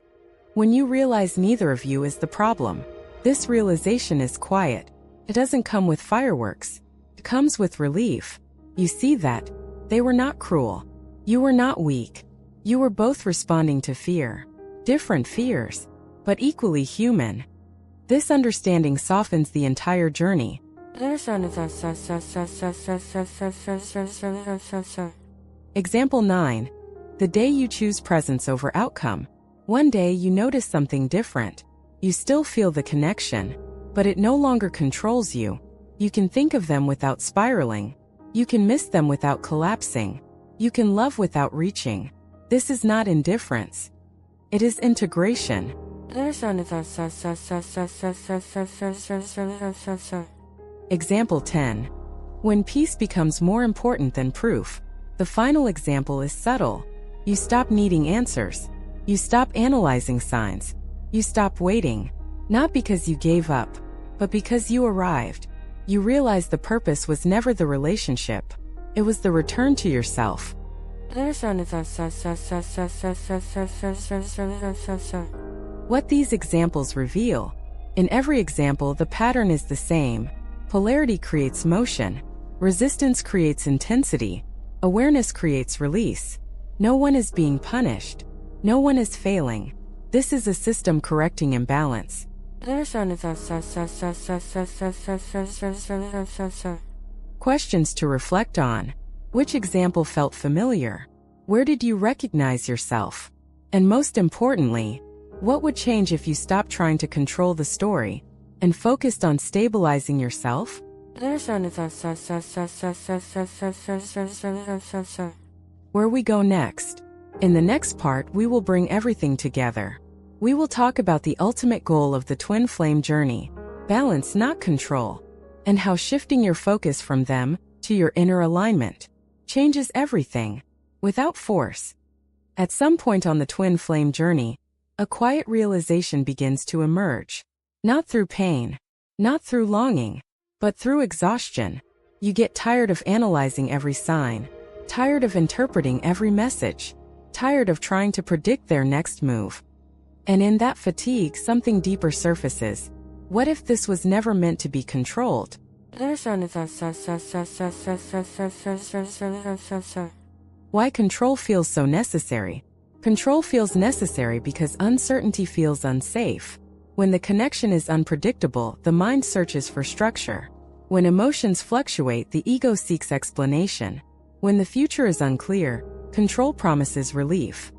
When you realize neither of you is the problem. This realization is quiet. It doesn't come with fireworks. It comes with relief. You see that they were not cruel. You were not weak. You were both responding to fear. Different fears, but equally human. This understanding softens the entire journey. Example 9. The day you choose presence over outcome. One day you notice something different. You still feel the connection, but it no longer controls you. You can think of them without spiraling. You can miss them without collapsing. You can love without reaching. This is not indifference. It is integration. Example 10. When peace becomes more important than proof. The final example is subtle. You stop needing answers. You stop analyzing signs. You stop waiting. Not because you gave up, but because you arrived. You realize the purpose was never the relationship. It was the return to yourself. What these examples reveal. In every example, the pattern is the same. Polarity creates motion. Resistance creates intensity. Awareness creates release. No one is being punished. No one is failing. This is a system correcting imbalance. Questions to reflect on. Which example felt familiar? Where did you recognize yourself? And most importantly, what would change if you stopped trying to control the story and focused on stabilizing yourself? Where we go next? In the next part, we will bring everything together. We will talk about the ultimate goal of the twin flame journey, balance, not control, and how shifting your focus from them to your inner alignment changes everything, without force. At some point on the twin flame journey, a quiet realization begins to emerge. Not through pain, not through longing, but through exhaustion. You get tired of analyzing every sign, tired of interpreting every message, tired of trying to predict their next move. And in that fatigue, something deeper surfaces. What if this was never meant to be controlled? Why control feels so necessary? Control feels necessary because uncertainty feels unsafe. When the connection is unpredictable, the mind searches for structure. When emotions fluctuate, the ego seeks explanation. When the future is unclear, control promises relief.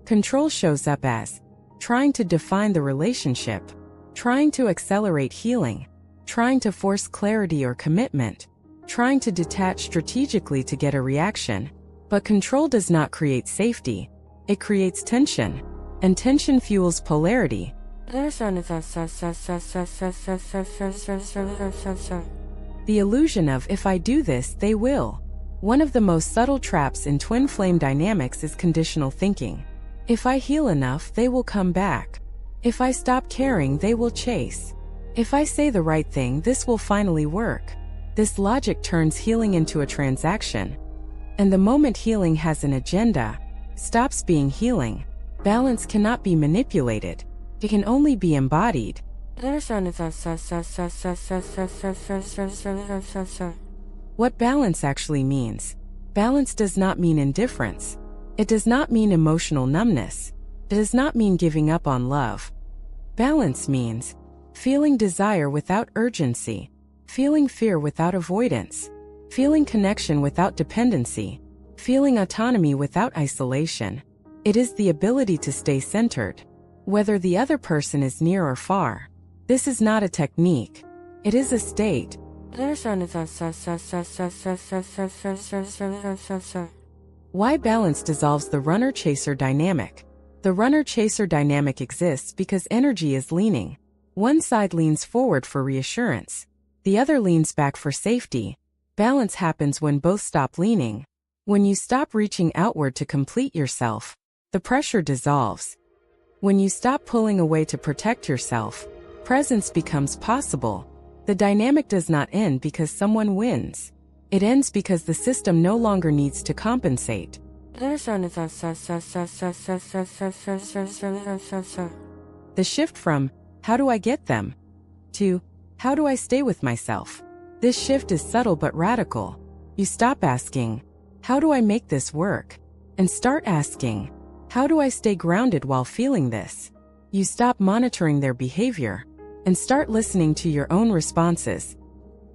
Control shows up as trying to define the relationship, trying to accelerate healing, trying to force clarity or commitment, trying to detach strategically to get a reaction. But control does not create safety. It creates tension, and tension fuels polarity. The illusion of if I do this, they will. One of the most subtle traps in twin flame dynamics is conditional thinking. If I heal enough, they will come back. If I stop caring, they will chase. If I say the right thing, this will finally work. This logic turns healing into a transaction. And the moment healing has an agenda, stops being healing. Balance cannot be manipulated. It can only be embodied. What balance actually means? Balance does not mean indifference. It does not mean emotional numbness. It does not mean giving up on love. Balance means feeling desire without urgency, feeling fear without avoidance, feeling connection without dependency, feeling autonomy without isolation. It is the ability to stay centered, whether the other person is near or far. This is not a technique. It is a state. Why balance dissolves the runner-chaser dynamic? The runner-chaser dynamic exists because energy is leaning. One side leans forward for reassurance. The other leans back for safety. Balance happens when both stop leaning. When you stop reaching outward to complete yourself, The pressure dissolves. When you stop pulling away to protect yourself, presence becomes possible. The dynamic does not end because someone wins. It ends because the system no longer needs to compensate. The shift from, how do I get them, to, how do I stay with myself? This shift is subtle but radical. You stop asking, how do I make this work? And start asking, how do I stay grounded while feeling this? You stop monitoring their behavior and start listening to your own responses.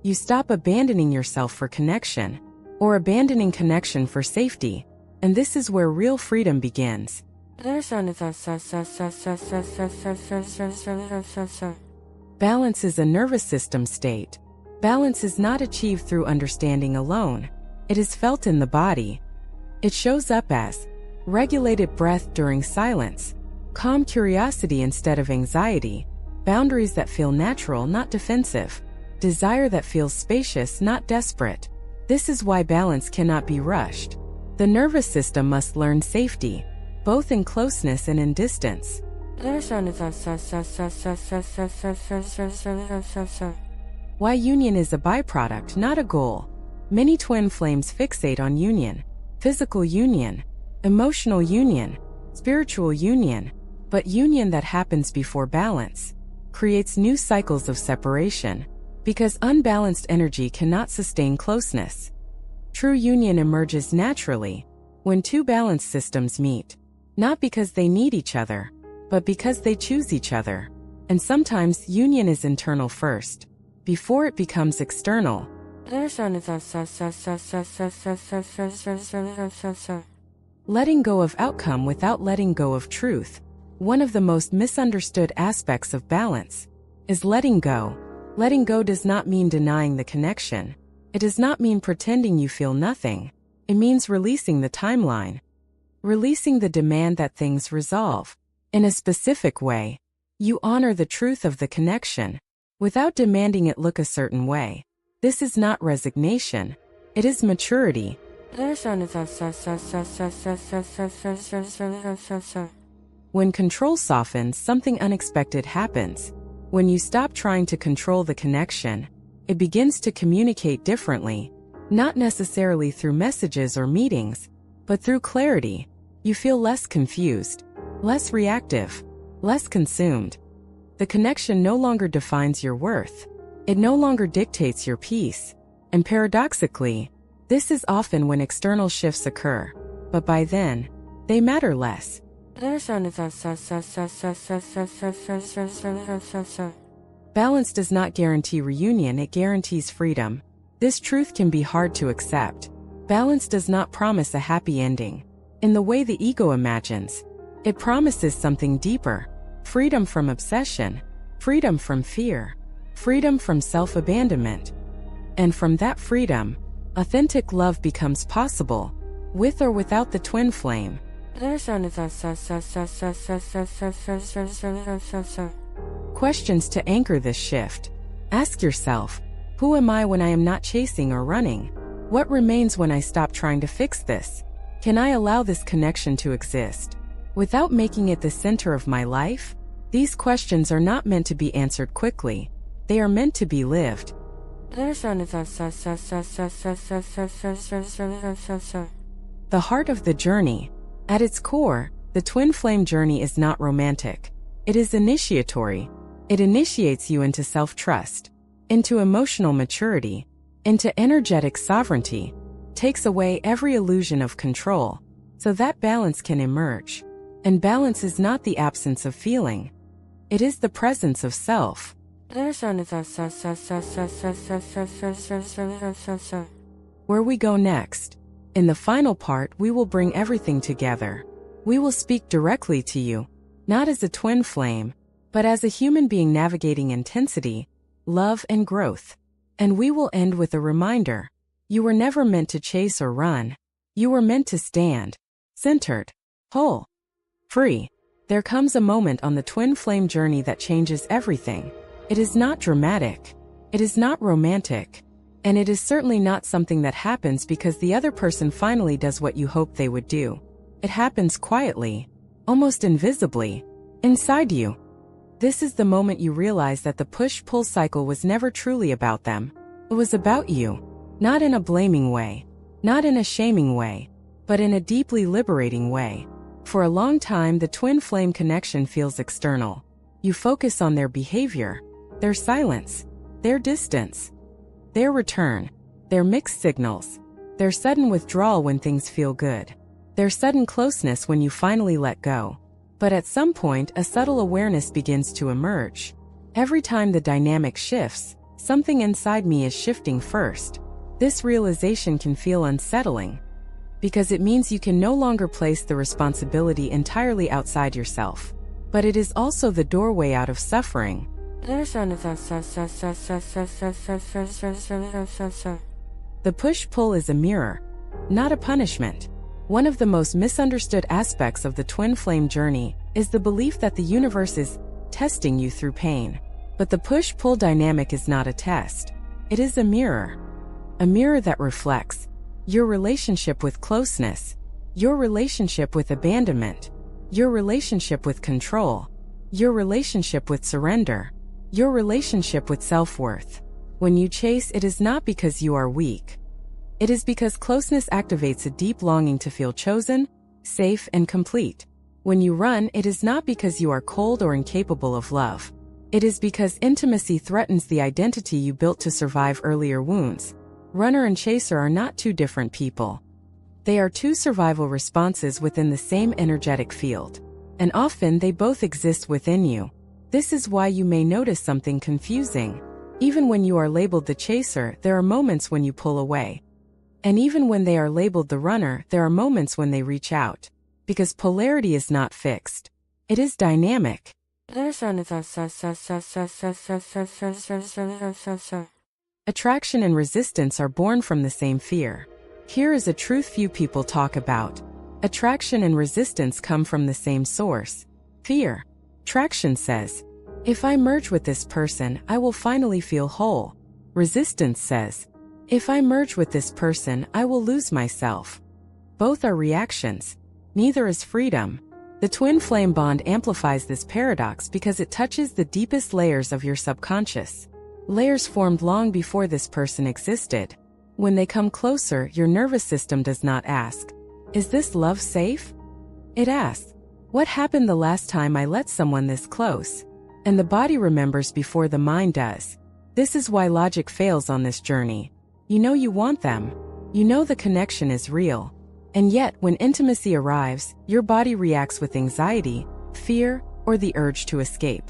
You stop abandoning yourself for connection, or abandoning connection for safety, and this is where real freedom begins. Balance is a nervous system state. Balance is not achieved through understanding alone. It is felt in the body. It shows up as regulated breath during silence, calm curiosity instead of anxiety, boundaries that feel natural, not defensive, desire that feels spacious, not desperate. This is why balance cannot be rushed. The nervous system must learn safety, both in closeness and in distance. Why union is a byproduct, not a goal. Many twin flames fixate on union, physical union, emotional union, spiritual union, but union that happens before balance creates new cycles of separation, because unbalanced energy cannot sustain closeness. True union emerges naturally when two balanced systems meet, not because they need each other, but because they choose each other. And sometimes union is internal first, before it becomes external. Letting go of outcome without letting go of truth. One of the most misunderstood aspects of balance is letting go. Letting go does not mean denying the connection. It does not mean pretending you feel nothing. It means releasing the timeline. Releasing the demand that things resolve in a specific way. You honor the truth of the connection without demanding it look a certain way. This is not resignation. It is maturity. When control softens, something unexpected happens. When you stop trying to control the connection, it begins to communicate differently, not necessarily through messages or meetings, but through clarity. You feel less confused, less reactive, less consumed. The connection no longer defines your worth. It no longer dictates your peace. And paradoxically, this is often when external shifts occur, but by then, they matter less. Balance does not guarantee reunion, it guarantees freedom. This truth can be hard to accept. Balance does not promise a happy ending in the way the ego imagines. It promises something deeper: freedom from obsession, freedom from fear, freedom from self-abandonment. And from that freedom, authentic love becomes possible, with or without the twin flame. Questions to anchor this shift. Ask yourself, who am I when I am not chasing or running? What remains when I stop trying to fix this? Can I allow this connection to exist without making it the center of my life? These questions are not meant to be answered quickly. They are meant to be lived. The heart of the journey. At its core, the twin flame journey is not romantic. It is initiatory. It initiates you into self-trust, into emotional maturity, into energetic sovereignty, takes away every illusion of control, so that balance can emerge. And balance is not the absence of feeling. It is the presence of self. Where we go next. In the final part, we will bring everything together. We will speak directly to you, not as a twin flame, but as a human being navigating intensity, love, and growth. And we will end with a reminder. You were never meant to chase or run. You were meant to stand, centered, whole, free. There comes a moment on the twin flame journey that changes everything. It is not dramatic. It is not romantic. And it is certainly not something that happens because the other person finally does what you hoped they would do. It happens quietly, almost invisibly, inside you. This is the moment you realize that the push-pull cycle was never truly about them. It was about you. Not in a blaming way, not in a shaming way, but in a deeply liberating way. For a long time, the twin flame connection feels external. You focus on their behavior, their silence, their distance, their return, their mixed signals, their sudden withdrawal when things feel good, their sudden closeness when you finally let go. But at some point, a subtle awareness begins to emerge. Every time the dynamic shifts, something inside me is shifting first. This realization can feel unsettling, because it means you can no longer place the responsibility entirely outside yourself. But it is also the doorway out of suffering. The push-pull is a mirror, not a punishment. One of the most misunderstood aspects of the twin flame journey is the belief that the universe is testing you through pain. But the push-pull dynamic is not a test. It is a mirror that reflects your relationship with closeness, your relationship with abandonment, your relationship with control, your relationship with surrender, your relationship with self-worth. When you chase, it is not because you are weak. It is because closeness activates a deep longing to feel chosen, safe, and complete. When you run, it is not because you are cold or incapable of love. It is because intimacy threatens the identity you built to survive earlier wounds. Runner and chaser are not two different people. They are two survival responses within the same energetic field. And often they both exist within you. This is why you may notice something confusing. Even when you are labeled the chaser, there are moments when you pull away. And even when they are labeled the runner, there are moments when they reach out. Because polarity is not fixed. It is dynamic. Attraction and resistance are born from the same fear. Here is a truth few people talk about. Attraction and resistance come from the same source. Fear. Traction says, if I merge with this person, I will finally feel whole. Resistance says, if I merge with this person, I will lose myself. Both are reactions. Neither is freedom. The twin flame bond amplifies this paradox because it touches the deepest layers of your subconscious. Layers formed long before this person existed. When they come closer, your nervous system does not ask, is this love safe? It asks, what happened the last time I let someone this close? And the body remembers before the mind does. This is why logic fails on this journey. You know you want them. You know the connection is real. And yet, when intimacy arrives, your body reacts with anxiety, fear, or the urge to escape.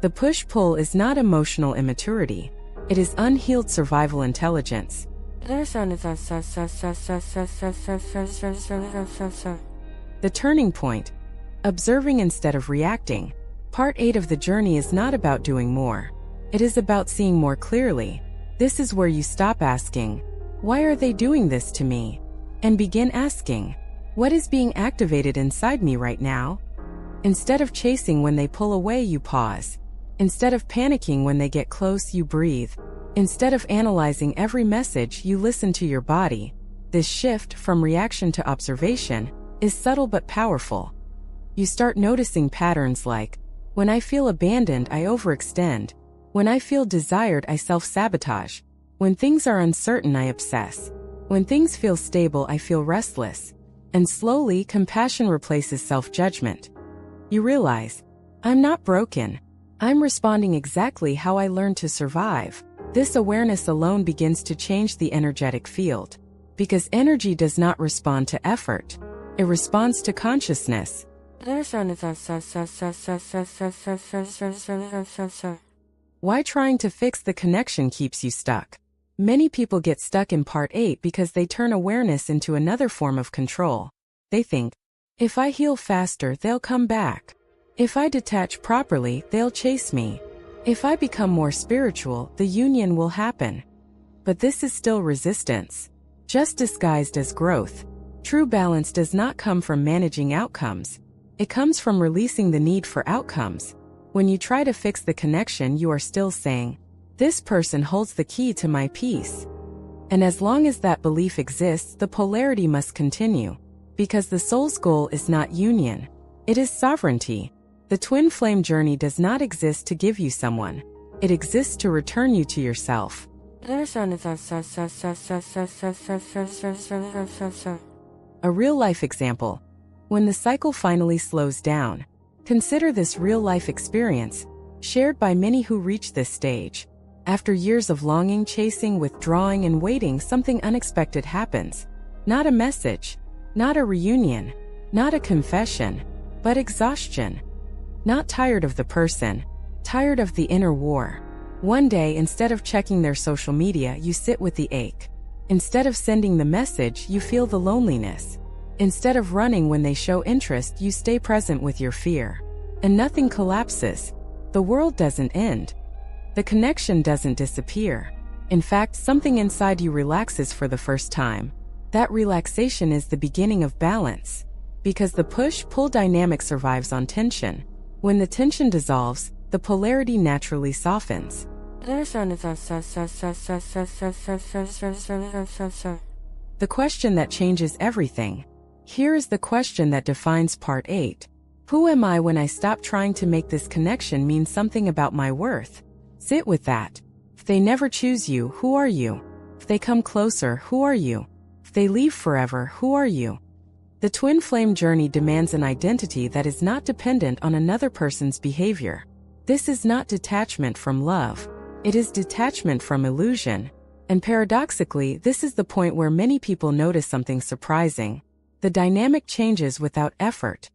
The push-pull is not emotional immaturity. It is unhealed survival intelligence. The turning point. Observing instead of reacting. Part 8 of the journey is not about doing more. It is about seeing more clearly. This is where you stop asking, why are they doing this to me? And begin asking, what is being activated inside me right now? Instead of chasing when they pull away, you pause. Instead of panicking when they get close, you breathe. Instead of analyzing every message, you listen to your body. This shift from reaction to observation is subtle but powerful. You start noticing patterns like, when I feel abandoned, I overextend. When I feel desired, I self-sabotage. When things are uncertain, I obsess. When things feel stable, I feel restless. And slowly, compassion replaces self-judgment. You realize, I'm not broken. I'm responding exactly how I learned to survive. This awareness alone begins to change the energetic field. Because energy does not respond to effort. It responds to consciousness. Why trying to fix the connection keeps you stuck? Many people get stuck in part 8 because they turn awareness into another form of control. They think, if I heal faster, they'll come back. If I detach properly, they'll chase me. If I become more spiritual, the union will happen. But this is still resistance, just disguised as growth. True balance does not come from managing outcomes. It comes from releasing the need for outcomes. When you try to fix the connection, you are still saying, this person holds the key to my peace. And as long as that belief exists, the polarity must continue. Because the soul's goal is not union. It is sovereignty. The twin flame journey does not exist to give you someone. It exists to return you to yourself. A real-life example. When the cycle finally slows down, consider this real-life experience, shared by many who reach this stage. After years of longing, chasing, withdrawing, and waiting, something unexpected happens. Not a message, not a reunion, not a confession, but exhaustion. Not tired of the person, tired of the inner war. One day, instead of checking their social media, you sit with the ache. Instead of sending the message, you feel the loneliness. Instead of running when they show interest, you stay present with your fear. And nothing collapses. The world doesn't end. The connection doesn't disappear. In fact, something inside you relaxes for the first time. That relaxation is the beginning of balance. Because the push-pull dynamic survives on tension. When the tension dissolves, the polarity naturally softens. The question that changes everything. Here is the question that defines Part 8. Who am I when I stop trying to make this connection mean something about my worth? Sit with that. If they never choose you, who are you? If they come closer, who are you? If they leave forever, who are you? The twin flame journey demands an identity that is not dependent on another person's behavior. This is not detachment from love. It is detachment from illusion. And paradoxically, this is the point where many people notice something surprising. The dynamic changes without effort.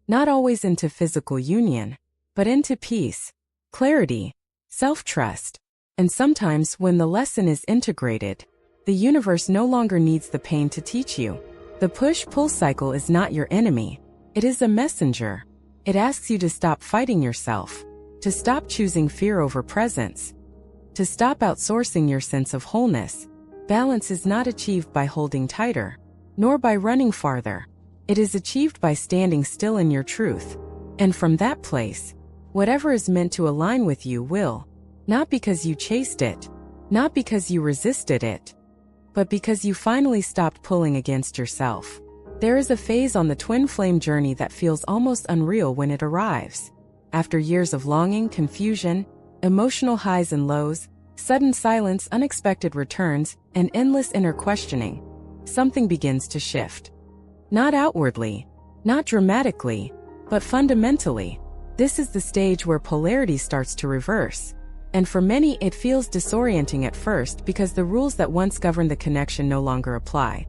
Not always into physical union, but into peace, clarity, self-trust. And sometimes, when the lesson is integrated, the universe no longer needs the pain to teach you. The push-pull cycle is not your enemy. It is a messenger. It asks you to stop fighting yourself, to stop choosing fear over presence, to stop outsourcing your sense of wholeness. Balance is not achieved by holding tighter, nor by running farther. It is achieved by standing still in your truth. And from that place, whatever is meant to align with you will, not because you chased it, not because you resisted it, but because you finally stopped pulling against yourself. There is a phase on the twin flame journey that feels almost unreal when it arrives. After years of longing, confusion, emotional highs and lows, sudden silence, unexpected returns, and endless inner questioning, something begins to shift. Not outwardly, not dramatically, but fundamentally. This is the stage where polarity starts to reverse. And for many, it feels disorienting at first because the rules that once governed the connection no longer apply.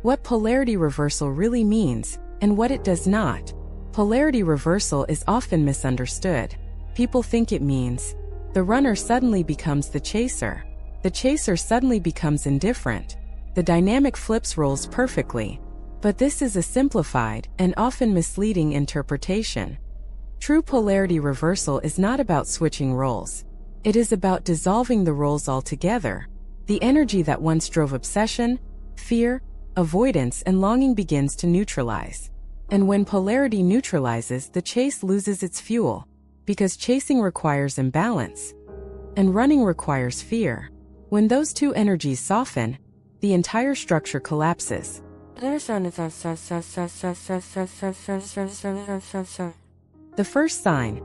What polarity reversal really means, and what it does not. Polarity reversal is often misunderstood. People think it means the runner suddenly becomes the chaser. The chaser suddenly becomes indifferent. The dynamic flips roles perfectly. But this is a simplified and often misleading interpretation. True polarity reversal is not about switching roles. It is about dissolving the roles altogether. The energy that once drove obsession, fear, avoidance, and longing begins to neutralize. And when polarity neutralizes, the chase loses its fuel. Because chasing requires imbalance, and running requires fear. When those two energies soften, the entire structure collapses. The first sign.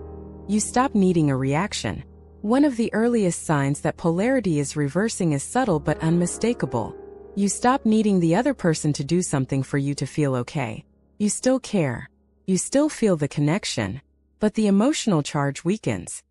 You stop needing a reaction. One of the earliest signs that polarity is reversing is subtle but unmistakable. You stop needing the other person to do something for you to feel okay. You still care. You still feel the connection. But the emotional charge weakens.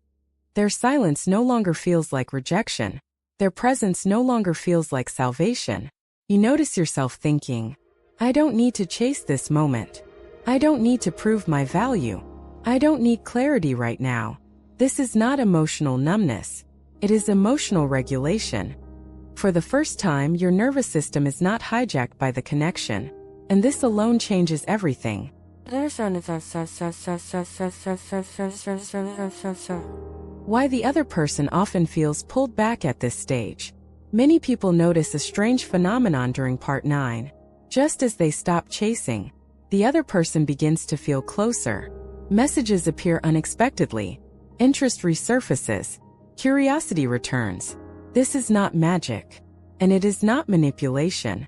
Their silence no longer feels like rejection. Their presence no longer feels like salvation. You notice yourself thinking, I don't need to chase this moment. I don't need to prove my value. I don't need clarity right now. This is not emotional numbness. It is emotional regulation. For the first time, your nervous system is not hijacked by the connection. And this alone changes everything. Why the other person often feels pulled back at this stage. Many people notice a strange phenomenon during Part 9. Just as they stop chasing, the other person begins to feel closer. Messages appear unexpectedly. Interest resurfaces. Curiosity returns. This is not magic. And it is not manipulation.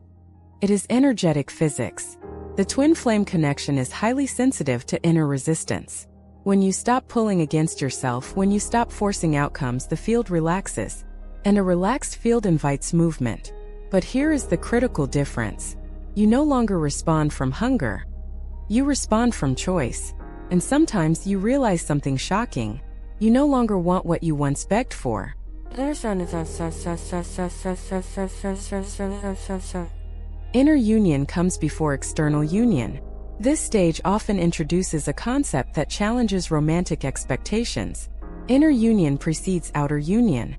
It is energetic physics. The twin flame connection is highly sensitive to inner resistance. When you stop pulling against yourself, when you stop forcing outcomes, the field relaxes. And a relaxed field invites movement. But here is the critical difference. You no longer respond from hunger. You respond from choice. And sometimes you realize something shocking. You no longer want what you once begged for. Inner union comes before external union. This stage often introduces a concept that challenges romantic expectations. Inner union precedes outer union.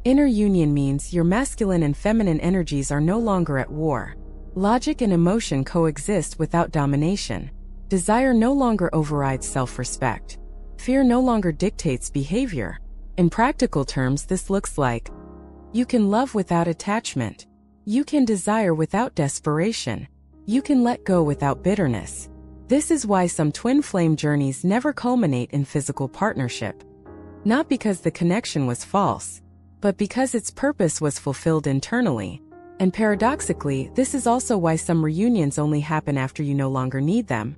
Inner union means your masculine and feminine energies are no longer at war. Logic and emotion coexist without domination. Desire no longer overrides self-respect. Fear no longer dictates behavior. In practical terms, this looks like: you can love without attachment. You can desire without desperation. You can let go without bitterness. This is why some twin flame journeys never culminate in physical partnership. Not because the connection was false, but because its purpose was fulfilled internally. And paradoxically, this is also why some reunions only happen after you no longer need them.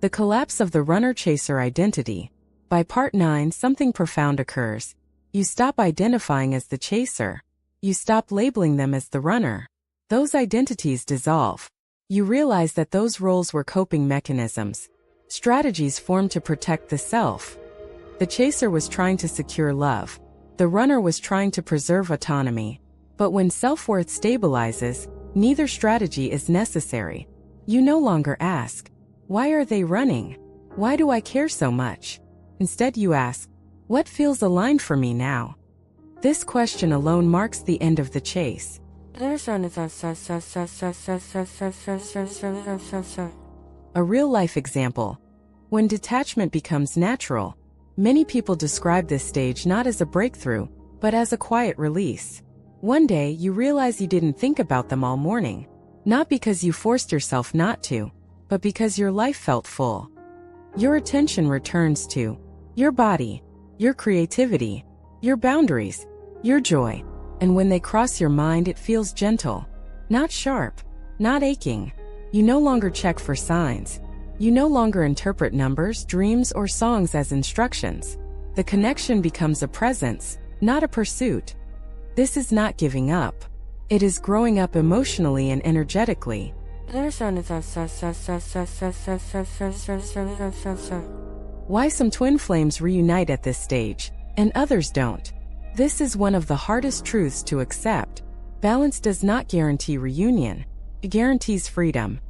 The collapse of the runner-chaser identity. By part 9, something profound occurs. You stop identifying as the chaser. You stop labeling them as the runner. Those identities dissolve. You realize that those roles were coping mechanisms, strategies formed to protect the self. The chaser was trying to secure love. The runner was trying to preserve autonomy. But when self-worth stabilizes, neither strategy is necessary. You no longer ask, "Why are they running? Why do I care so much?" Instead you ask, "What feels aligned for me now?" This question alone marks the end of the chase. A real-life example. When detachment becomes natural, many people describe this stage not as a breakthrough, but as a quiet release. One day you realize you didn't think about them all morning. Not because you forced yourself not to, but because your life felt full. Your attention returns to your body, your creativity, your boundaries, your joy. And when they cross your mind, it feels gentle, not sharp, not aching. You no longer check for signs. You no longer interpret numbers, dreams, or songs as instructions. The connection becomes a presence, not a pursuit. This is not giving up. It is growing up emotionally and energetically. Why some twin flames reunite at this stage, and others don't. This is one of the hardest truths to accept. Balance does not guarantee reunion. It guarantees freedom.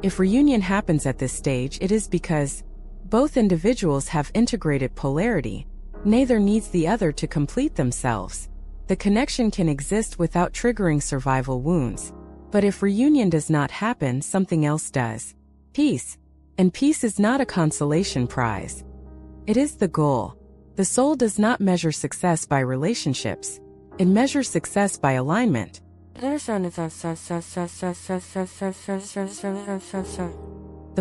If reunion happens at this stage, it is because both individuals have integrated polarity. Neither needs the other to complete themselves. The connection can exist without triggering survival wounds. But if reunion does not happen, something else does. Peace. And peace is not a consolation prize. It is the goal. The soul does not measure success by relationships. It measures success by alignment. The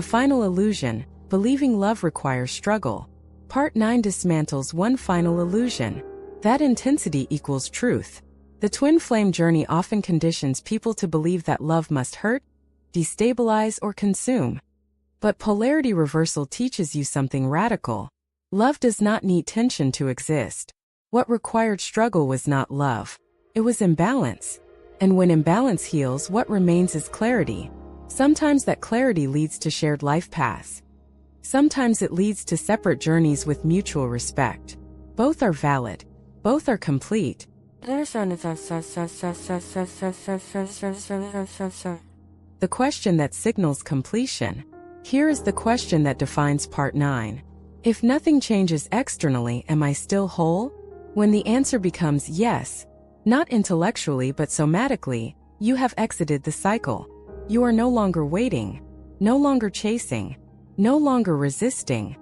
final illusion. Believing love requires struggle. Part 9 dismantles one final illusion. That intensity equals truth. The twin flame journey often conditions people to believe that love must hurt, destabilize, or consume. But polarity reversal teaches you something radical. Love does not need tension to exist. What required struggle was not love. It was imbalance. And when imbalance heals, what remains is clarity. Sometimes that clarity leads to shared life paths. Sometimes it leads to separate journeys with mutual respect. Both are valid. Both are complete. The question that signals completion. Here is the question that defines Part 9. If nothing changes externally, am I still whole? When the answer becomes yes, not intellectually but somatically, you have exited the cycle. You are no longer waiting, no longer chasing, no longer resisting.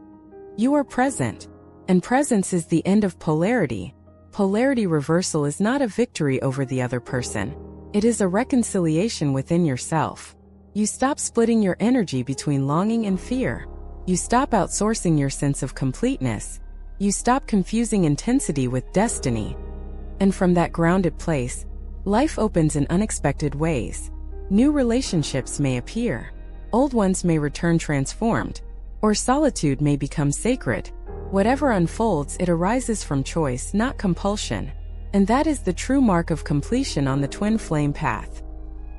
You are present. And presence is the end of polarity. Polarity reversal is not a victory over the other person. It is a reconciliation within yourself. You stop splitting your energy between longing and fear. You stop outsourcing your sense of completeness. You stop confusing intensity with destiny. And from that grounded place, life opens in unexpected ways. New relationships may appear. Old ones may return transformed. Or solitude may become sacred. Whatever unfolds, it arises from choice, not compulsion. And that is the true mark of completion on the twin flame path.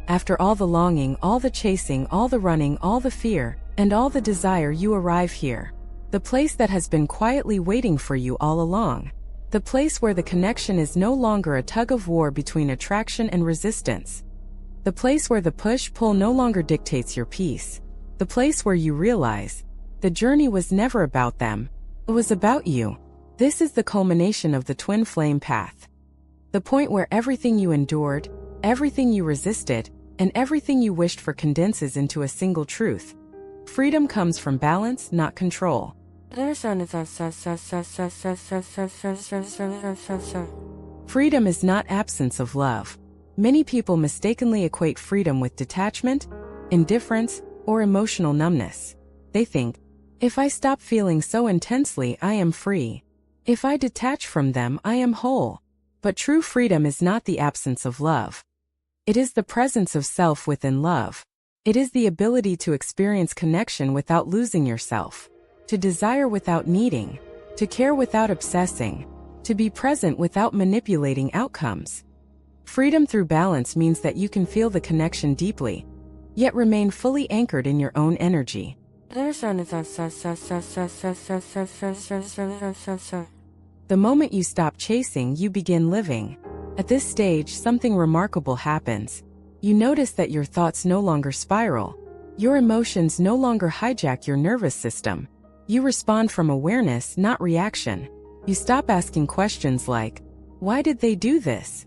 After all the longing, all the chasing, all the running, all the fear, and all the desire, you arrive here. The place that has been quietly waiting for you all along. The place where the connection is no longer a tug-of-war between attraction and resistance. The place where the push-pull no longer dictates your peace. The place where you realize the journey was never about them. It was about you. This is the culmination of the twin flame path. The point where everything you endured, everything you resisted, and everything you wished for condenses into a single truth. Freedom comes from balance, not control. Freedom is not absence of love. Many people mistakenly equate freedom with detachment, indifference, or emotional numbness. They think, if I stop feeling so intensely, I am free. If I detach from them, I am whole. But true freedom is not the absence of love. It is the presence of self within love. It is the ability to experience connection without losing yourself, to desire without needing, to care without obsessing, to be present without manipulating outcomes. Freedom through balance means that you can feel the connection deeply, yet remain fully anchored in your own energy. The moment you stop chasing, you begin living. At this stage, something remarkable happens. You notice that your thoughts no longer spiral. Your emotions no longer hijack your nervous system. You respond from awareness, not reaction. You stop asking questions like, why did they do this?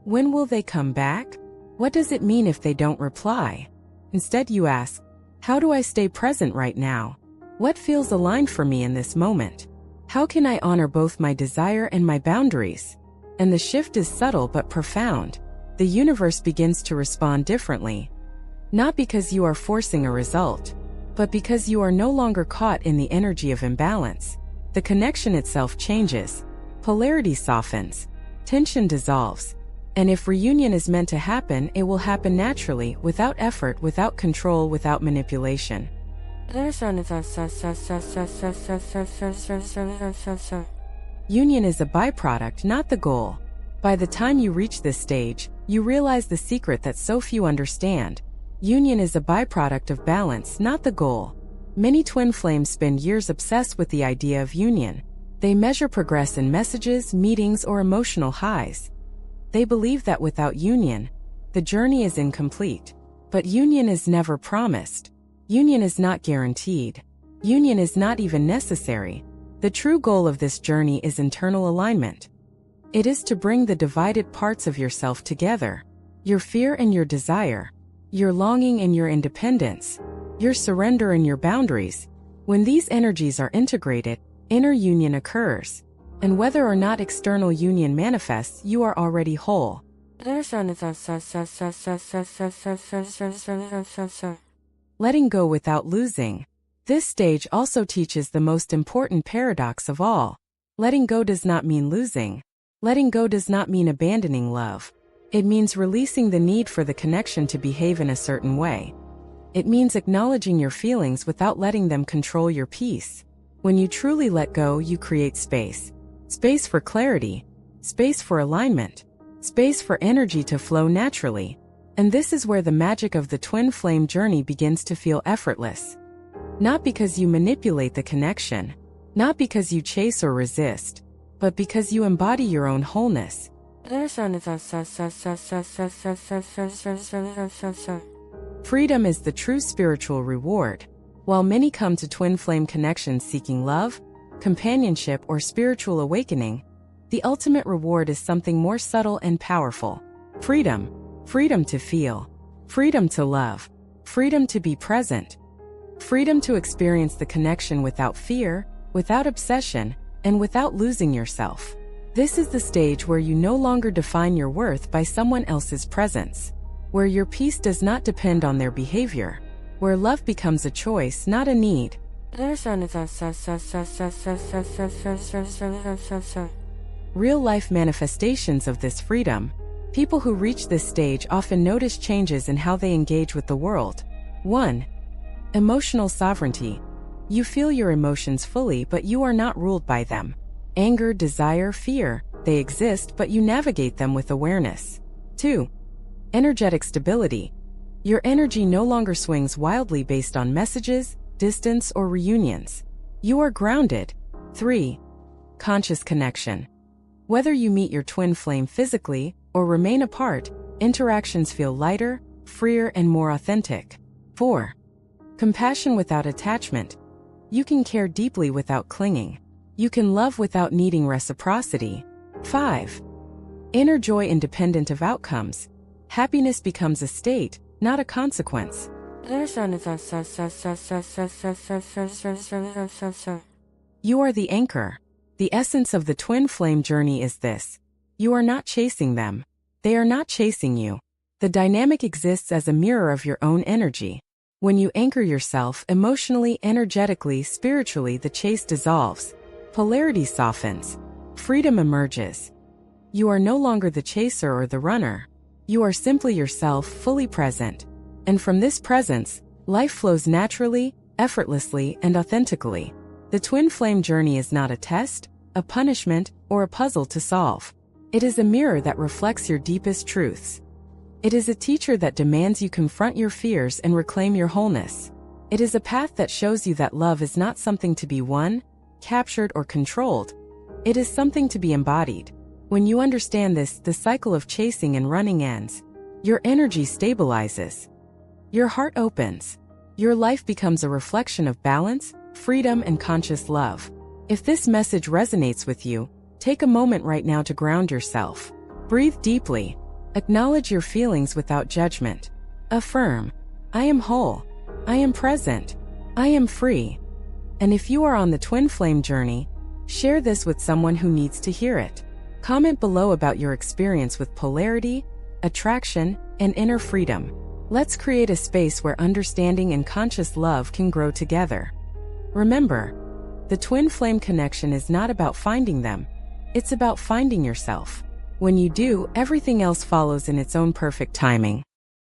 When will they come back? What does it mean if they don't reply? Instead, you ask, how do I stay present right now? What feels aligned for me in this moment? How can I honor both my desire and my boundaries? And the shift is subtle but profound. The universe begins to respond differently. Not because you are forcing a result, but because you are no longer caught in the energy of imbalance. The connection itself changes. Polarity softens. Tension dissolves. And if reunion is meant to happen, it will happen naturally, without effort, without control, without manipulation. Union is a byproduct, not the goal. By the time you reach this stage, you realize the secret that so few understand. Union is a byproduct of balance, not the goal. Many twin flames spend years obsessed with the idea of union. They measure progress in messages, meetings, or emotional highs. They believe that without union, the journey is incomplete. But union is never promised. Union is not guaranteed. Union is not even necessary. The true goal of this journey is internal alignment. It is to bring the divided parts of yourself together. Your fear and your desire. Your longing and your independence. Your surrender and your boundaries. When these energies are integrated, inner union occurs. And whether or not external union manifests, you are already whole. Letting go without losing. This stage also teaches the most important paradox of all. Letting go does not mean losing. Letting go does not mean abandoning love. It means releasing the need for the connection to behave in a certain way. It means acknowledging your feelings without letting them control your peace. When you truly let go, you create space. Space for clarity. Space for alignment. Space for energy to flow naturally. And this is where the magic of the twin flame journey begins to feel effortless. Not because you manipulate the connection. Not because you chase or resist. But because you embody your own wholeness. Freedom is the true spiritual reward. While many come to twin flame connections seeking love, companionship, or spiritual awakening, the ultimate reward is something more subtle and powerful. Freedom. Freedom to feel. Freedom to love. Freedom to be present. Freedom to experience the connection without fear, without obsession, and without losing yourself. This is the stage where you no longer define your worth by someone else's presence, where your peace does not depend on their behavior, where love becomes a choice, not a need, Real-life manifestations of this freedom. People who reach this stage often notice changes in how they engage with the world. 1. Emotional sovereignty. You feel your emotions fully, but you are not ruled by them. Anger, desire, fear, they exist, but you navigate them with awareness. 2. Energetic stability. Your energy no longer swings wildly based on messages, distance, or reunions. You are grounded. 3. Conscious connection. Whether you meet your twin flame physically or remain apart, interactions feel lighter, freer, and more authentic. 4. Compassion without attachment. You can care deeply without clinging. You can love without needing reciprocity. 5. Inner joy independent of outcomes. Happiness becomes a state, not a consequence. You are the anchor. The essence of the twin flame journey is this. You are not chasing them. They are not chasing you. The dynamic exists as a mirror of your own energy. When you anchor yourself emotionally, energetically, spiritually, the chase dissolves. Polarity softens. Freedom emerges. You are no longer the chaser or the runner. You are simply yourself, fully present. And from this presence, life flows naturally, effortlessly, and authentically. The twin flame journey is not a test, a punishment, or a puzzle to solve. It is a mirror that reflects your deepest truths. It is a teacher that demands you confront your fears and reclaim your wholeness. It is a path that shows you that love is not something to be won, captured, or controlled. It is something to be embodied. When you understand this, the cycle of chasing and running ends. Your energy stabilizes. Your heart opens. Your life becomes a reflection of balance, freedom, and conscious love. If this message resonates with you, take a moment right now to ground yourself. Breathe deeply. Acknowledge your feelings without judgment. Affirm, I am whole. I am present. I am free. And if you are on the twin flame journey, share this with someone who needs to hear it. Comment below about your experience with polarity, attraction, and inner freedom. Let's create a space where understanding and conscious love can grow together. Remember, the twin flame connection is not about finding them. It's about finding yourself. When you do, everything else follows in its own perfect timing.